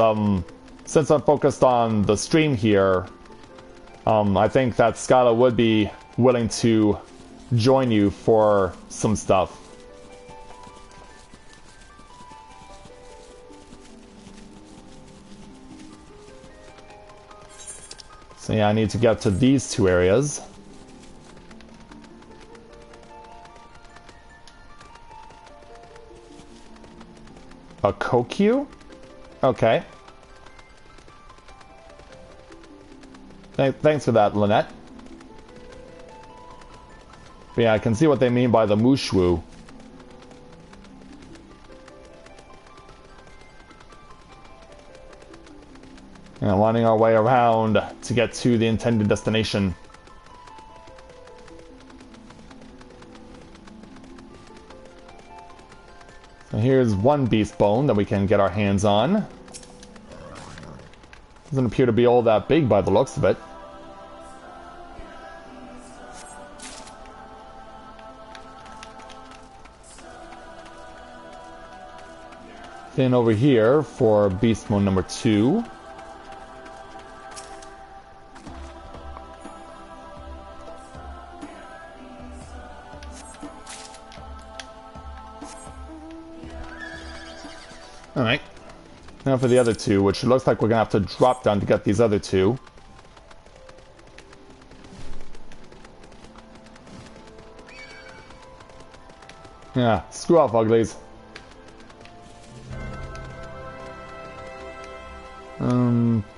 since I'm focused on the stream here, I think that Skylar would be willing to join you for some stuff. So yeah, I need to get to these 2 areas. A Kokyu? Okay. Thanks for that, Lynette. But yeah, I can see what they mean by the Mushwu. And winding our way around to get to the intended destination. So here's one beast bone that we can get our hands on. Doesn't appear to be all that big by the looks of it. Then over here for beast bone number 2. Alright. Now for the other 2, which looks like we're going to have to drop down to get these other 2. Yeah, screw off, uglies.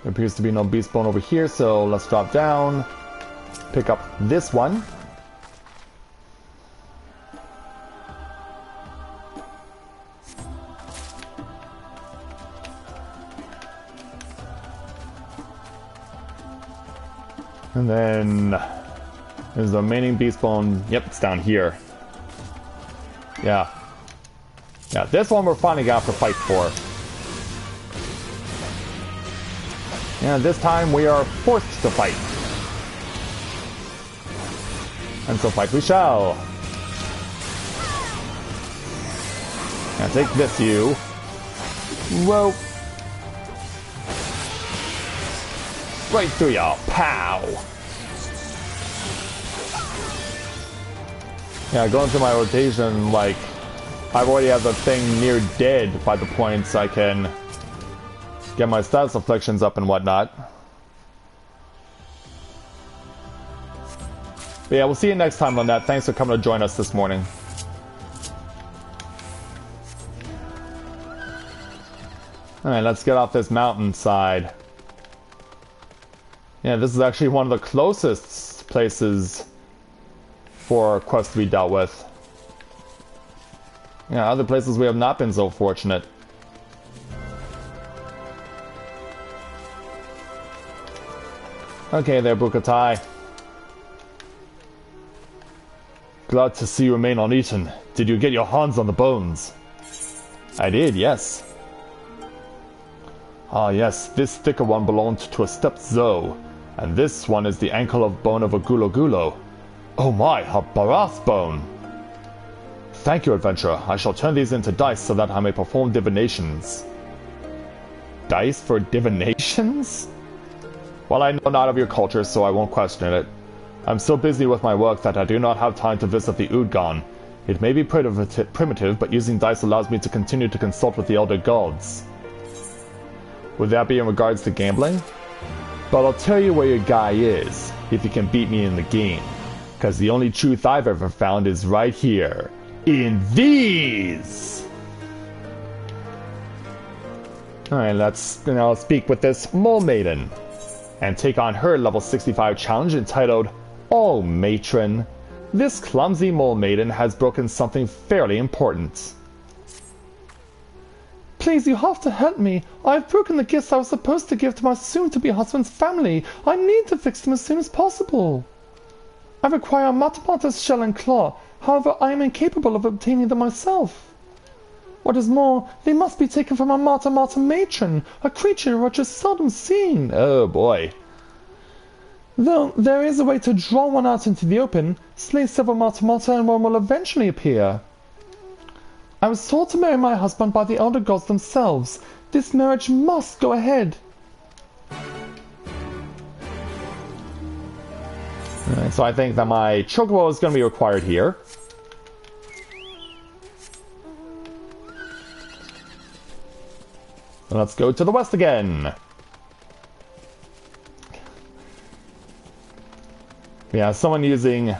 There appears to be no beast bone over here, so let's drop down. Pick up this one. And then there's the remaining beast bone. Yep, it's down here. Yeah. Yeah, this one we're finally gonna have to fight for. And this time we are forced to fight. And so fight we shall. Now take this, you. Whoa. Right through ya. Pow. Yeah, going through my rotation, like, I've already had the thing near dead by the points I can get my status afflictions up and whatnot. But yeah, we'll see you next time on that. Thanks for coming to join us this morning. Alright, let's get off this mountainside. Yeah, this is actually one of the closest places for quests to be dealt with. Yeah, other places we have not been so fortunate. Okay there, Bukatai. Glad to see you remain uneaten. Did you get your hands on the bones? I did, yes. Ah yes, this thicker one belonged to a stepped Zo, and this one is the ankle of bone of a Gulo Gulo. Oh my, a Barath bone! Thank you, adventurer. I shall turn these into dice so that I may perform divinations. Dice for divinations? Well, I know not of your culture, so I won't question it. I'm so busy with my work that I do not have time to visit the Udgon. It may be primitive, but using dice allows me to continue to consult with the elder gods. Would that be in regards to gambling? But I'll tell you where your guy is, if you can beat me in the game. Because the only truth I've ever found is right here. In these! Alright, let's now speak with this Mole Maiden. And take on her level 65 challenge entitled, Oh Matron. This clumsy Mole Maiden has broken something fairly important. Please, you have to help me. I've broken the gifts I was supposed to give to my soon-to-be husband's family. I need to fix them as soon as possible. I require a Matamata's shell and claw. However, I am incapable of obtaining them myself. What is more, they must be taken from a Matamata matron, a creature which is seldom seen. Oh boy. Though there is a way to draw one out into the open, slay several Matamata and one will eventually appear. I was told to marry my husband by the elder gods themselves. This marriage must go ahead. Alright, so I think that my chocobo is going to be required here. Let's go to the west again. Yeah, someone using...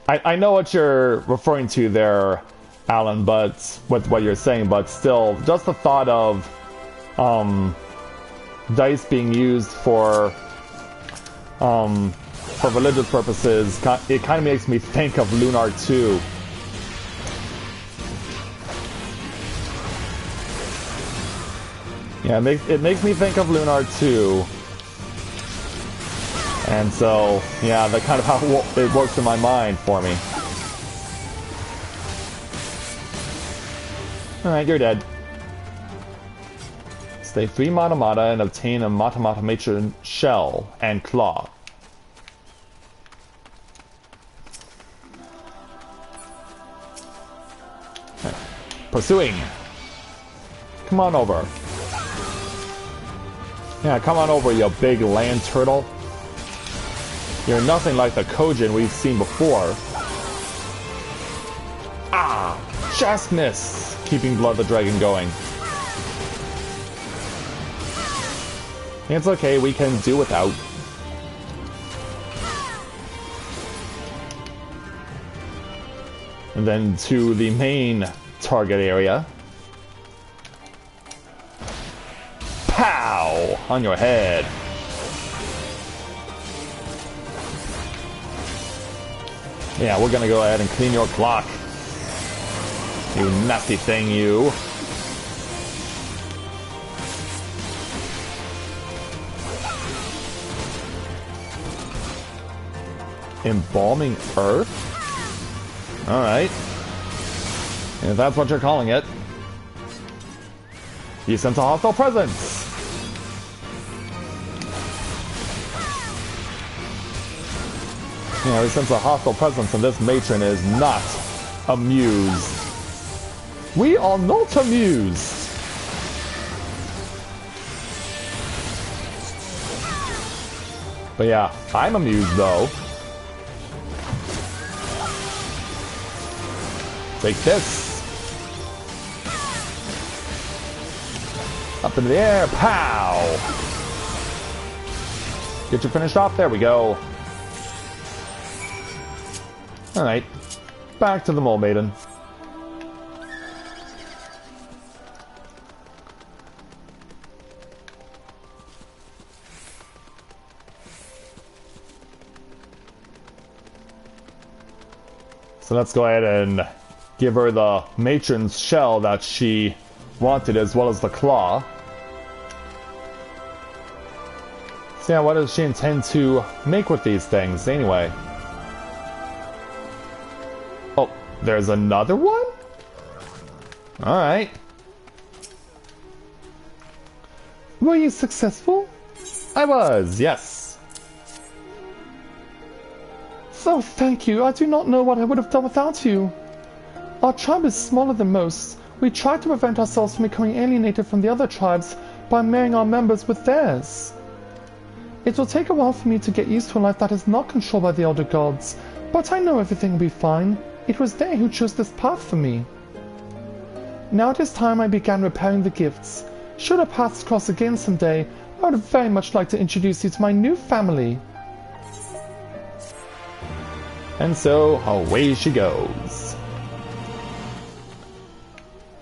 I know what you're referring to there, Alan, but with what you're saying, but still, just the thought of dice being used for religious purposes, it kind of makes me think of Lunar 2. Yeah, it makes me think of Lunar 2. And so, yeah, that's kind of how it works in my mind for me. Alright, you're dead. Stay 3 Matamata and obtain a Matamata matron shell and claw. Pursuing! Come on over. Yeah, come on over, you big land turtle. You're nothing like the Kojin we've seen before. Ah! Just miss! Keeping Blood the Dragon going. It's okay, we can do without. And then to the main target area. Pow! On your head. Yeah, we're gonna go ahead and clean your clock. You nasty thing, you. Embalming Earth? Alright. If that's what you're calling it. You sense a hostile presence. Yeah, we sense a hostile presence, and this matron is not amused. We are not amused. But yeah, I'm amused though. Take this. Up in the air, pow! Get you finished off, there we go. Alright, back to the Mole Maiden. So let's go ahead and give her the matron's shell that she wanted, as well as the claw. So yeah, what does she intend to make with these things anyway? Oh, there's another one? Alright. Were you successful? I was, yes. So thank you. I do not know what I would have done without you. Our tribe is smaller than most. We try to prevent ourselves from becoming alienated from the other tribes by marrying our members with theirs. It will take a while for me to get used to a life that is not controlled by the elder gods, but I know everything will be fine. It was they who chose this path for me. Now it is time I began repairing the gifts. Should our paths cross again someday, I would very much like to introduce you to my new family. And so, away she goes.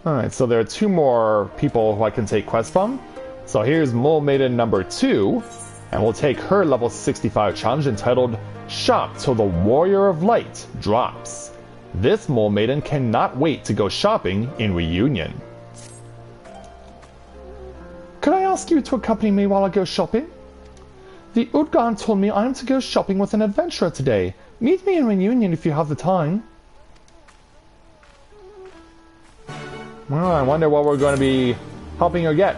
Alright, so there are 2 more people who I can take quests from. So here's Mole Maiden number 2, and we'll take her level 65 challenge entitled Shop Till the Warrior of Light drops. This Mole Maiden cannot wait to go shopping in Reunion. Could I ask you to accompany me while I go shopping? The Udgarn told me I am to go shopping with an adventurer today. Meet me in Reunion if you have the time. Well, I wonder what we're going to be helping her get.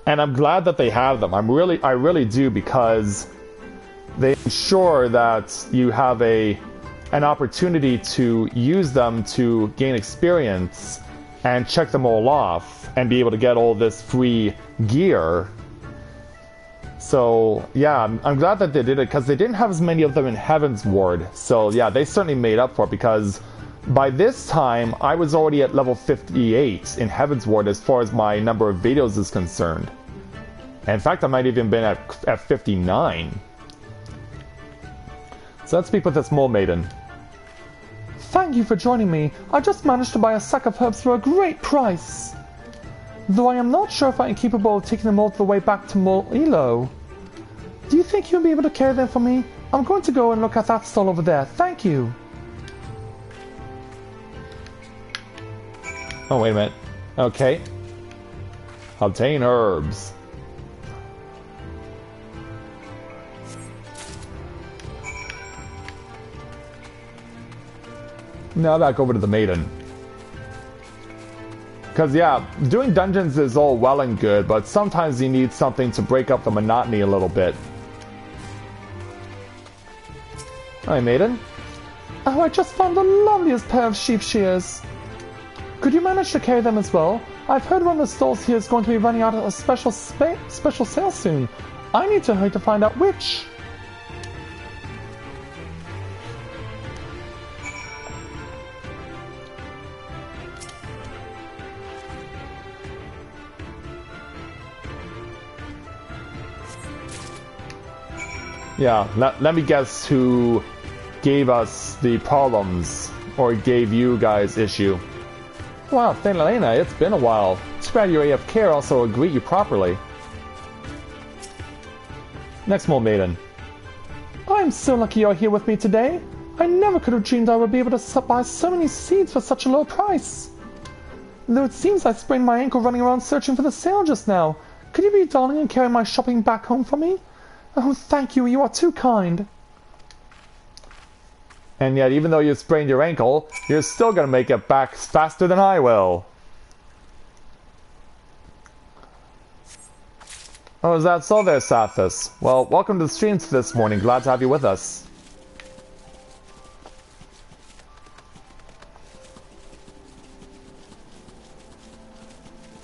And I'm glad that they have them. I really do, because they ensure that you have an opportunity to use them to gain experience and check them all off and be able to get all this free gear. So yeah, I'm glad that they did it, because they didn't have as many of them in Heaven's Ward. So yeah, they certainly made up for it, because by this time I was already at level 58 in Heaven's Ward as far as my number of videos is concerned. And in fact, I might even been at 59. So let's speak with this Mole Maiden. Thank you for joining me. I just managed to buy a sack of herbs for a great price. Though I am not sure if I am capable of taking them all the way back to Moilo. Do you think you'll be able to carry them for me? I'm going to go and look at that stall over there. Thank you. Oh, wait a minute. Okay. Obtain herbs. Now back over to the maiden. Because yeah, doing dungeons is all well and good, but sometimes you need something to break up the monotony a little bit. Hi, maiden. Oh, I just found the loveliest pair of sheep shears. Could you manage to carry them as well? I've heard one of the stalls here is going to be running out of a special sale soon. I need to hurry to find out which. Yeah, let me guess who gave us the problems, or gave you guys issue. Wow, Elena, it's been a while. Too bad your AFK also will greet you properly. Next Mole Maiden. I'm so lucky you're here with me today. I never could have dreamed I would be able to buy so many seeds for such a low price. Though it seems I sprained my ankle running around searching for the sale just now. Could you be darling and carry my shopping back home for me? Oh, thank you. You are too kind. And yet, even though you sprained your ankle, you're still gonna make it back faster than I will. Oh, is that so there, Sathis? Well, welcome to the stream this morning. Glad to have you with us.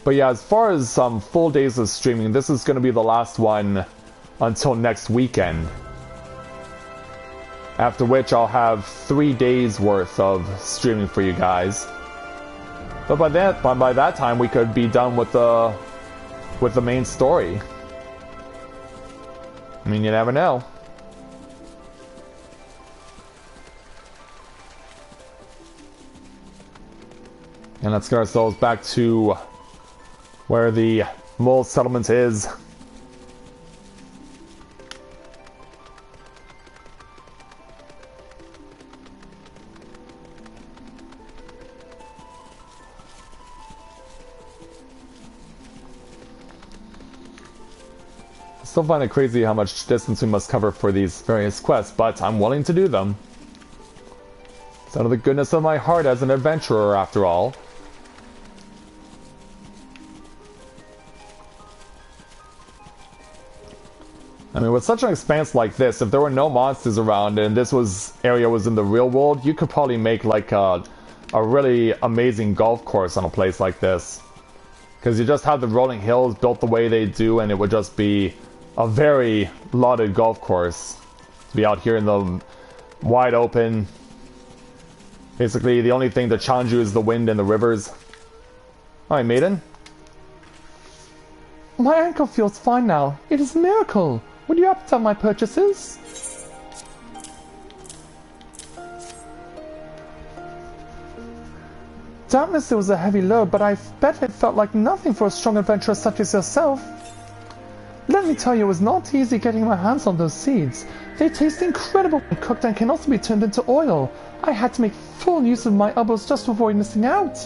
But yeah, as far as some full days of streaming, this is going to be the last one until next weekend. After which I'll have 3 days worth of streaming for you guys. But by that time we could be done with the main story. I mean, you never know. And let's get ourselves back to where the mole settlement is. I still find it crazy how much distance we must cover for these various quests, but I'm willing to do them. It's out of the goodness of my heart as an adventurer, after all. I mean, with such an expanse like this, if there were no monsters around and this area was in the real world, you could probably make like a really amazing golf course on a place like this. Because you just have the rolling hills built the way they do, and it would just be a very lauded golf course. To be out here in the wide open. Basically, the only thing that challenge you is the wind and the rivers. Alright, maiden. My ankle feels fine now. It is a miracle. Would you happen to have my purchases? Doubtless it was a heavy load, but I bet it felt like nothing for a strong adventurer such as yourself. Let me tell you, it was not easy getting my hands on those seeds. They taste incredible when cooked and can also be turned into oil. I had to make full use of my elbows just to avoid missing out.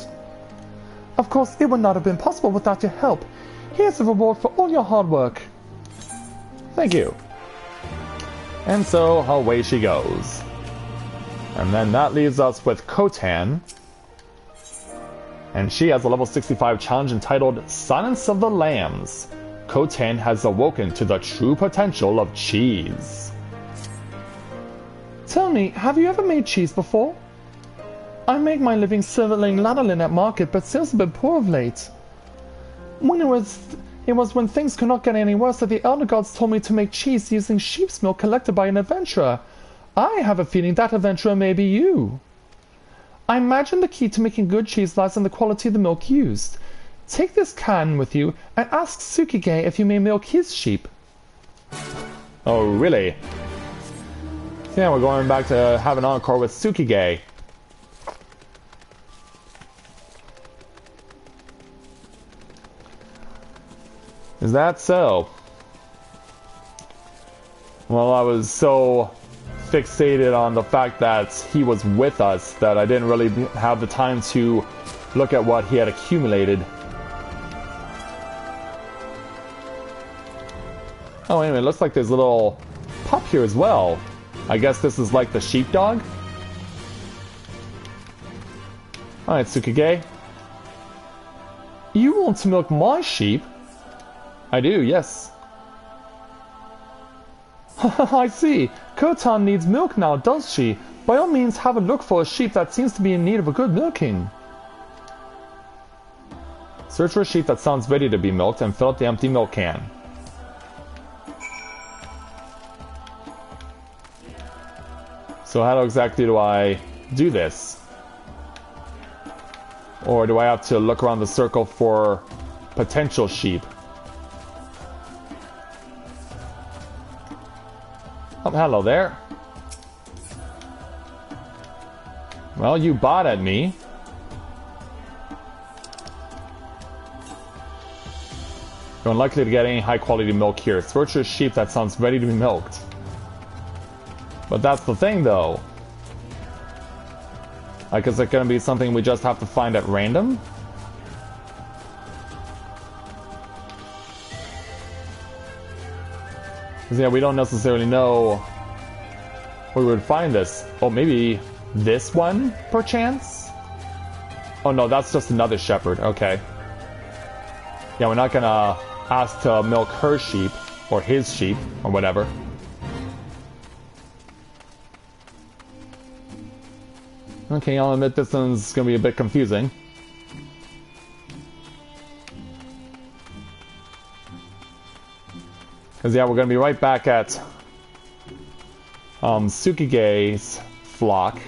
Of course, it would not have been possible without your help. Here's a reward for all your hard work. Thank you. And so away she goes. And then that leaves us with Khotan. And she has a level 65 challenge entitled Silence of the Lambs. Khotan has awoken to the true potential of cheese. Tell me, have you ever made cheese before? I make my living selling lanolin at market, but sales have been poor of late. It was when things could not get any worse that the Elder Gods told me to make cheese using sheep's milk collected by an adventurer. I have a feeling that adventurer may be you. I imagine the key to making good cheese lies in the quality of the milk used. Take this can with you and ask Tsukige if you may milk his sheep. Oh, really? Yeah, we're going back to have an encore with Tsukige. Is that so? Well, I was so fixated on the fact that he was with us that I didn't really have the time to look at what he had accumulated. Oh, anyway, it looks like there's a little pup here as well. I guess this is like the sheepdog? Alright, Tsukige. You want to milk my sheep? I do, yes. I see. Khotan needs milk now, does she? By all means, have a look for a sheep that seems to be in need of a good milking. Search for a sheep that sounds ready to be milked and fill up the empty milk can. So how exactly do I do this? Or do I have to look around the circle for potential sheep? Oh, hello there. Well, you bought at me. You're unlikely to get any high quality milk here. Search for a sheep that sounds ready to be milked. But that's the thing, though. Like, is it going to be something we just have to find at random? Because, yeah, we don't necessarily know we would find this. Oh, maybe this one, perchance? Oh no, that's just another shepherd. Okay. Yeah, we're not gonna ask to milk her sheep, or his sheep, or whatever. Okay, I'll admit this one's gonna be a bit confusing. Because, yeah, we're gonna be right back at Tsukige's flock.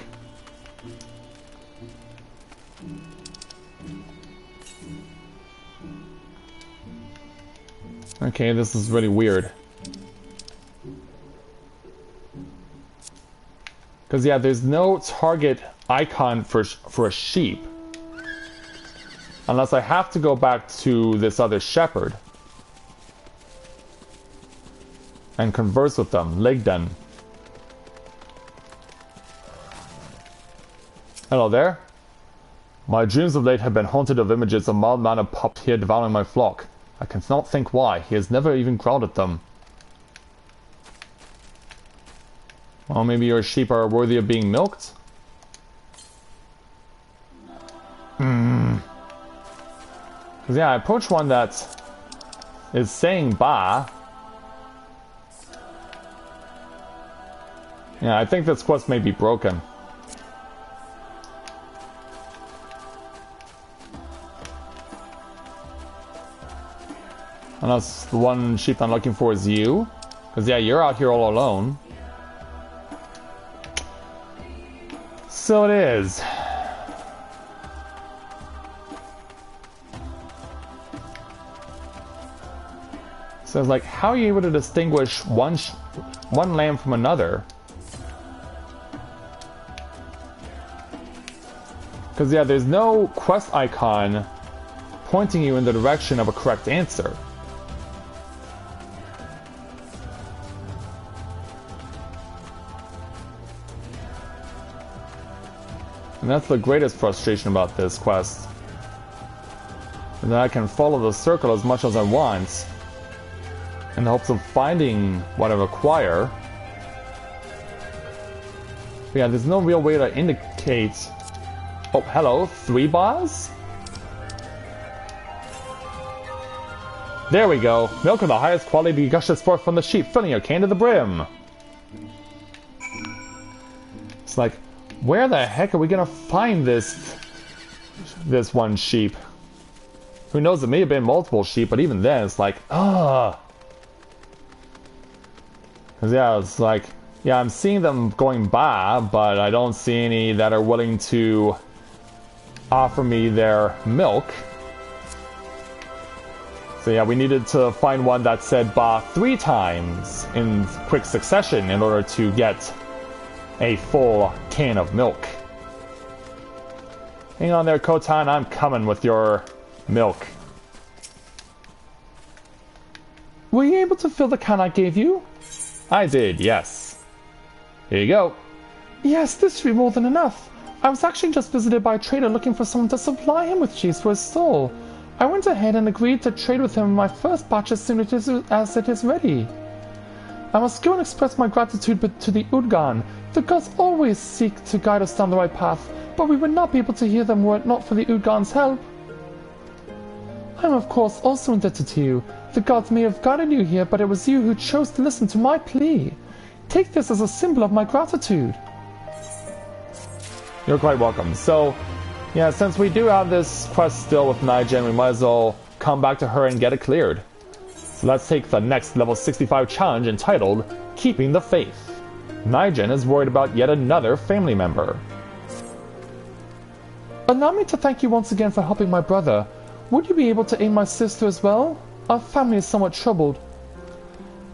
Okay, this is really weird. Because, yeah, there's no target icon for a sheep. Unless I have to go back to this other shepherd. And converse with them. Legden. Hello there. My dreams of late have been haunted of images of mild-mannered pup here devouring my flock. I cannot think why. He has never even growled at them. Well, maybe your sheep are worthy of being milked? Because, yeah, I approached one that is saying ba. Yeah, I think this quest may be broken. Unless the one sheep I'm looking for is you. Because, yeah, you're out here all alone. So it is. So it's like, how are you able to distinguish one lamb from another? Because, yeah, there's no quest icon pointing you in the direction of a correct answer. And that's the greatest frustration about this quest. And that I can follow the circle as much as I want, in the hopes of finding what I require. But yeah, there's no real way to indicate... Oh, hello, 3 bars? There we go. Milk of the highest quality gushes forth from the sheep, filling your cane to the brim. It's like, where the heck are we gonna find this one sheep? Who knows, it may have been multiple sheep, but even then, it's like, Cause yeah, it's like, yeah, I'm seeing them going by, but I don't see any that are willing to offer me their milk. So yeah, we needed to find one that said ba 3 times in quick succession in order to get a full can of milk. Hang on there, Kotan, I'm coming with your milk. Were you able to fill the can I gave you? I did, yes. Here you go. Yes, this should be more than enough. I was actually just visited by a trader looking for someone to supply him with cheese for his stall. I went ahead and agreed to trade with him in my first batch as soon as it is ready. I must go and express my gratitude to the Udgan. The gods always seek to guide us down the right path, but we would not be able to hear them were it not for the Udgan's help. I am of course also indebted to you. The gods may have guided you here, but it was you who chose to listen to my plea. Take this as a symbol of my gratitude. You're quite welcome. So, yeah, since we do have this quest still with Naijen, we might as well come back to her and get it cleared. So let's take the next level 65 challenge entitled Keeping the Faith. Naijen is worried about yet another family member. Allow me to thank you once again for helping my brother. Would you be able to aid my sister as well? Our family is somewhat troubled.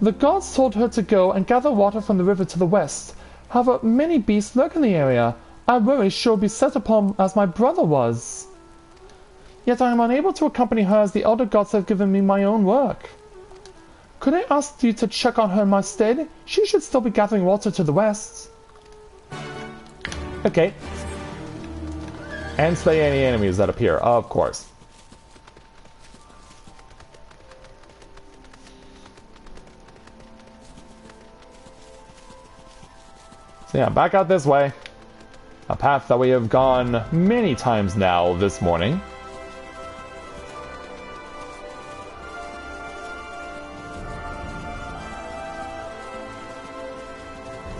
The gods told her to go and gather water from the river to the west. However, many beasts lurk in the area. I worry she'll be set upon as my brother was. Yet I am unable to accompany her as the elder gods have given me my own work. Could I ask you to check on her in my stead? She should still be gathering water to the west. Okay. And slay any enemies that appear, of course. So yeah, back out this way. A path that we have gone many times now this morning.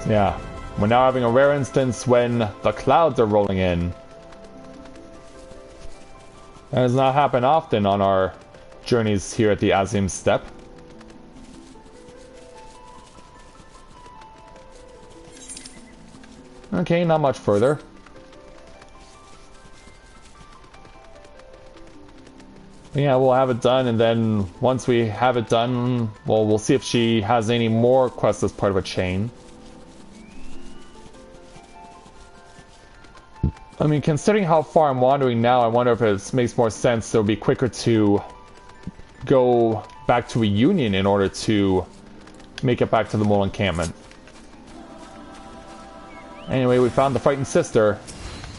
So yeah, we're now having a rare instance when the clouds are rolling in. That does not happen often on our journeys here at the Azim Steppe. Okay, not much further. But yeah, we'll have it done, and then once we have it done, well, we'll see if she has any more quests as part of a chain. I mean, considering how far I'm wandering now, I wonder if it makes more sense, so it would be quicker to go back to a union in order to make it back to the mole encampment. Anyway, we found the frightened sister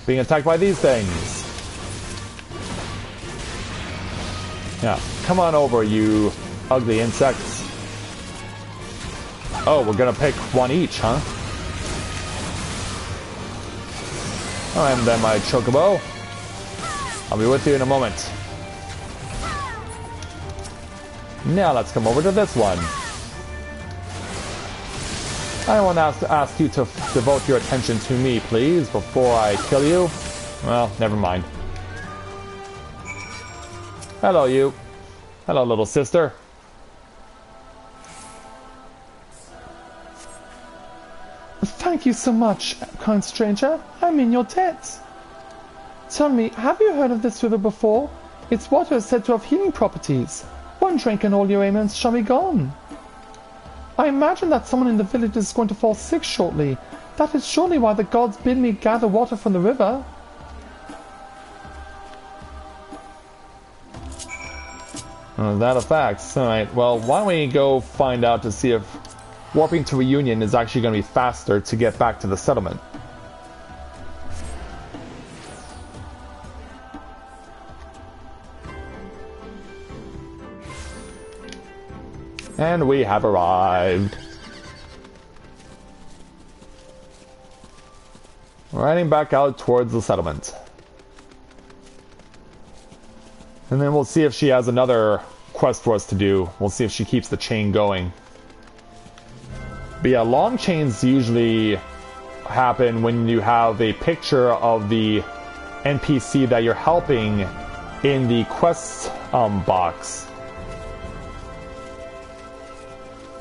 being attacked by these things. Yeah, come on over, you ugly insects. Oh, we're gonna pick one each, huh? And then my chocobo. I'll be with you in a moment. Now let's come over to this one. I want to ask you to devote your attention to me, please, before I kill you. Well, never mind. Hello, you. Hello, little sister. Thank you so much, kind stranger. I'm in your debt. Tell me, have you heard of this river before? Its water is said to have healing properties. One drink and all your ailments shall be gone. I imagine that someone in the village is going to fall sick shortly. That is surely why the gods bid me gather water from the river. That a fact. Alright, well, why don't we go find out to see if warping to Reunion is actually going to be faster to get back to the settlement. And we have arrived. We're heading back out towards the settlement. And then we'll see if she has another quest for us to do. We'll see if she keeps the chain going. But yeah, long chains usually happen when you have a picture of the NPC that you're helping in the quest box.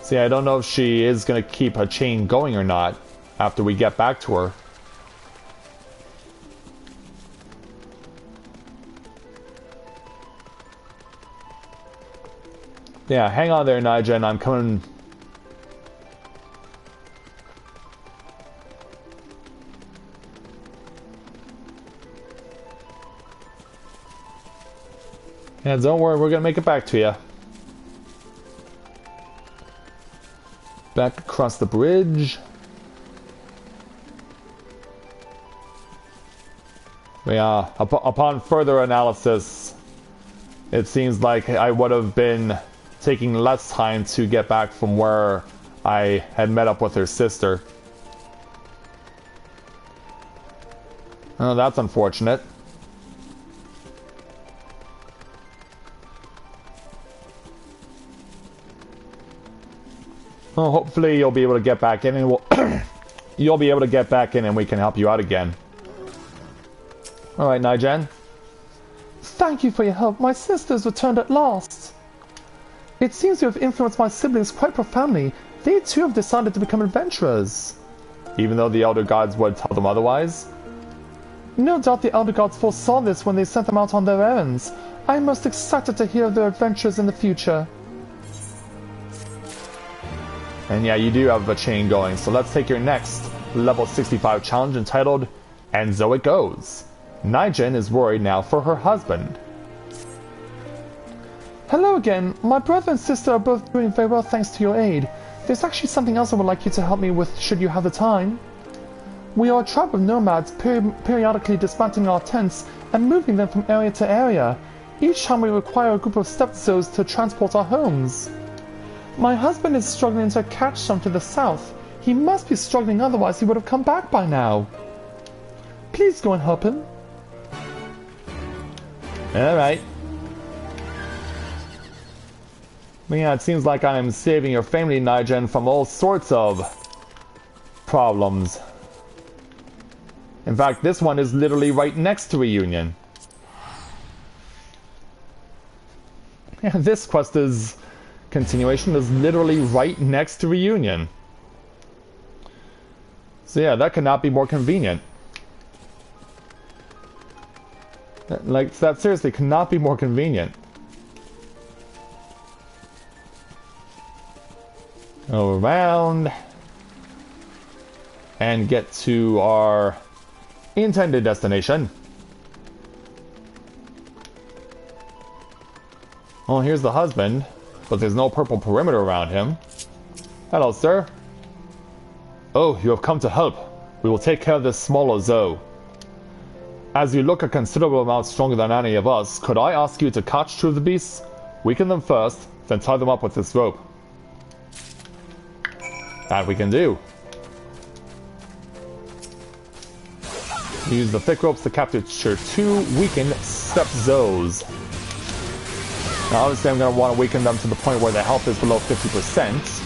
See, I don't know if she is going to keep a chain going or not after we get back to her. Yeah, hang on there, Nigel, I'm coming. Yeah, don't worry, we're going to make it back to you. Back across the bridge. Yeah, upon further analysis, it seems like I would have been taking less time to get back from where I had met up with her sister. Oh, that's unfortunate. Well, hopefully you'll be able to get back in and you'll be able to get back in and we can help you out again. Alright, Nigen. Thank you for your help. My sister's returned at last. It seems you have influenced my siblings quite profoundly. They too have decided to become adventurers. Even though the Elder Gods would tell them otherwise? No doubt the Elder Gods foresaw this when they sent them out on their errands. I am most excited to hear of their adventures in the future. And yeah, you do have a chain going, so let's take your next level 65 challenge entitled, And So It Goes. Nigen is worried now for her husband. Hello again. My brother and sister are both doing very well thanks to your aid. There's actually something else I would like you to help me with should you have the time. We are a tribe of nomads periodically dismantling our tents and moving them from area to area. Each time we require a group of stepzoes to transport our homes. My husband is struggling to catch some to the south. He must be struggling, otherwise he would have come back by now. Please go and help him. Alright. But yeah, it seems like I'm saving your family, Nigen, from all sorts of problems. In fact, this one is literally right next to Reunion. Yeah, this quest is... continuation is literally right next to Reunion. So yeah, that could not be more convenient. That seriously could not be more convenient. Go around and get to our intended destination. Oh, here's the husband, but there's no purple perimeter around him. Hello, sir. Oh, you have come to help. We will take care of this smaller Zoe. As you look a considerable amount stronger than any of us, could I ask you to catch two of the beasts? Weaken them first, then tie them up with this rope. That we can do. Use the thick ropes to capture two weakened step Zoes. Now obviously I'm going to want to weaken them to the point where their health is below 50%.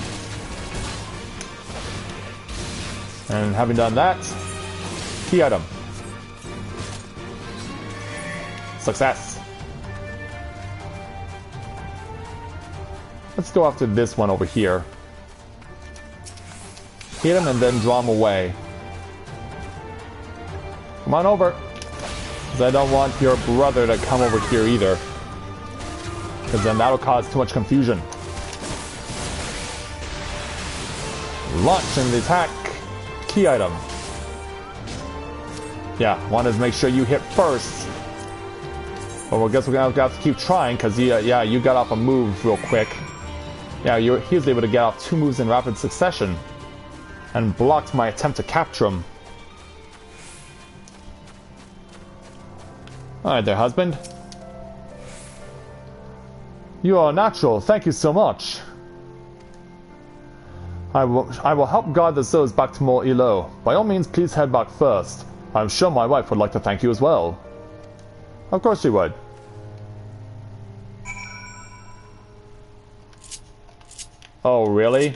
And having done that, key item. Success. Let's go after this one over here. Hit him and then draw him away. Come on over. Because I don't want your brother to come over here either. Because then that'll cause too much confusion. Launch and the attack. Key item. Yeah, want to make sure you hit first. Well, I guess we're going to have to keep trying, because yeah, you got off a move real quick. Yeah, he was able to get off 2 moves in rapid succession. And blocked my attempt to capture him. Alright there, husband. You are natural, thank you so much. I will help guide the Zoes back to Mont Ilo. By all means, please head back first. I'm sure my wife would like to thank you as well. Of course she would. Oh, really?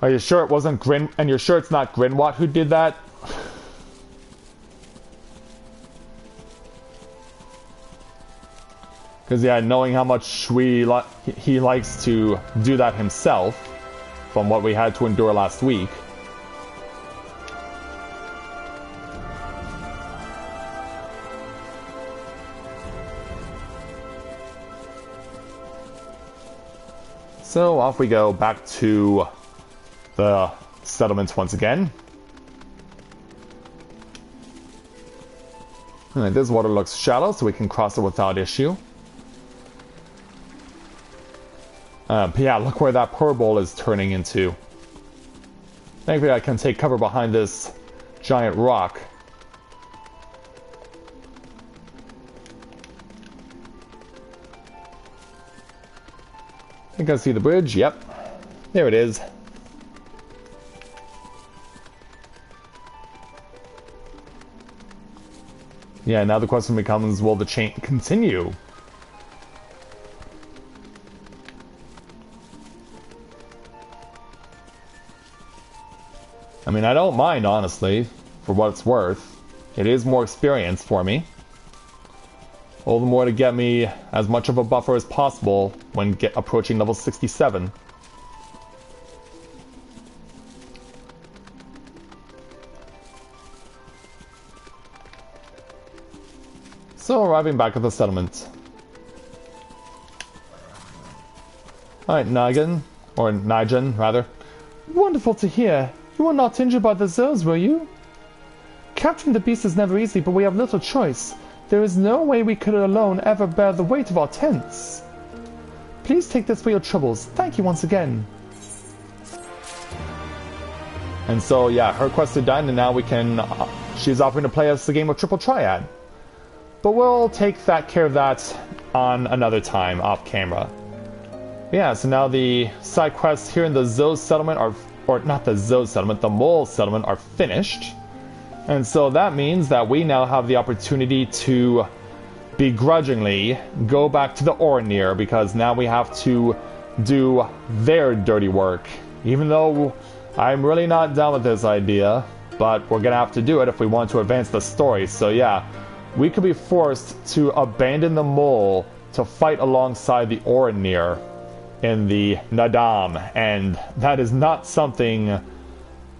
Are you sure it wasn't Grin? And you're sure it's not Grinwat who did that? Because yeah, knowing how much he likes to do that himself, from what we had to endure last week. So off we go back to the settlements once again. Alright, this water looks shallow, so we can cross it without issue. Yeah, look where that purple is turning into. Thankfully I can take cover behind this giant rock. I think I see the bridge, yep. There it is. Yeah, now the question becomes, will the chain continue? I mean, I don't mind, honestly, for what it's worth. It is more experience for me. All the more to get me as much of a buffer as possible when approaching level 67. So, arriving back at the settlement. Alright, Nigen, or Nigen, rather. Wonderful to hear. You were not injured by the Zoes, were you? Capturing the beast is never easy, but we have little choice. There is no way we could alone ever bear the weight of our tents. Please take this for your troubles. Thank you once again. And so, yeah, her quest is done, and now we can... she's offering to play us a game of Triple Triad. but we'll take care of that on another time, off camera. Yeah, so now the side quests here in the Zoe settlement are, or not the Zoe settlement, the Mole settlement are finished. And so that means that we now have the opportunity to begrudgingly go back to the Orinir, because now we have to do their dirty work. Even though I'm really not down with this idea, but we're gonna have to do it if we want to advance the story. So yeah, we could be forced to abandon the Mole to fight alongside the Orinir in the Nadam, and that is not something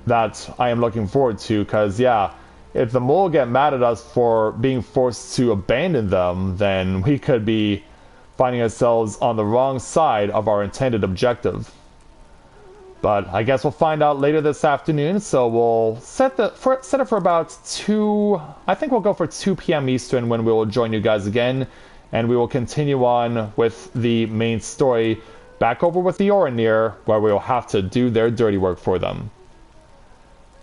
that I am looking forward to, because yeah, if the Mole get mad at us for being forced to abandon them, then we could be finding ourselves on the wrong side of our intended objective. But I guess we'll find out later this afternoon, so we'll set it for about 2... I think we'll go for 2 p.m. Eastern when we will join you guys again, and we will continue on with the main story back over with the Orinir, where we will have to do their dirty work for them.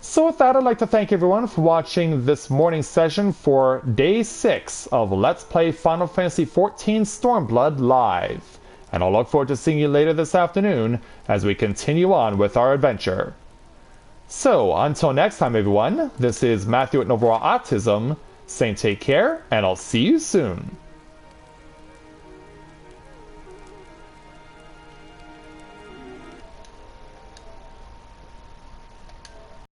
So with that, I'd like to thank everyone for watching this morning's session for Day 6 of Let's Play Final Fantasy XIV Stormblood Live. And I'll look forward to seeing you later this afternoon as we continue on with our adventure. So, until next time everyone, this is Matthew at Novaura Autism, saying take care, and I'll see you soon.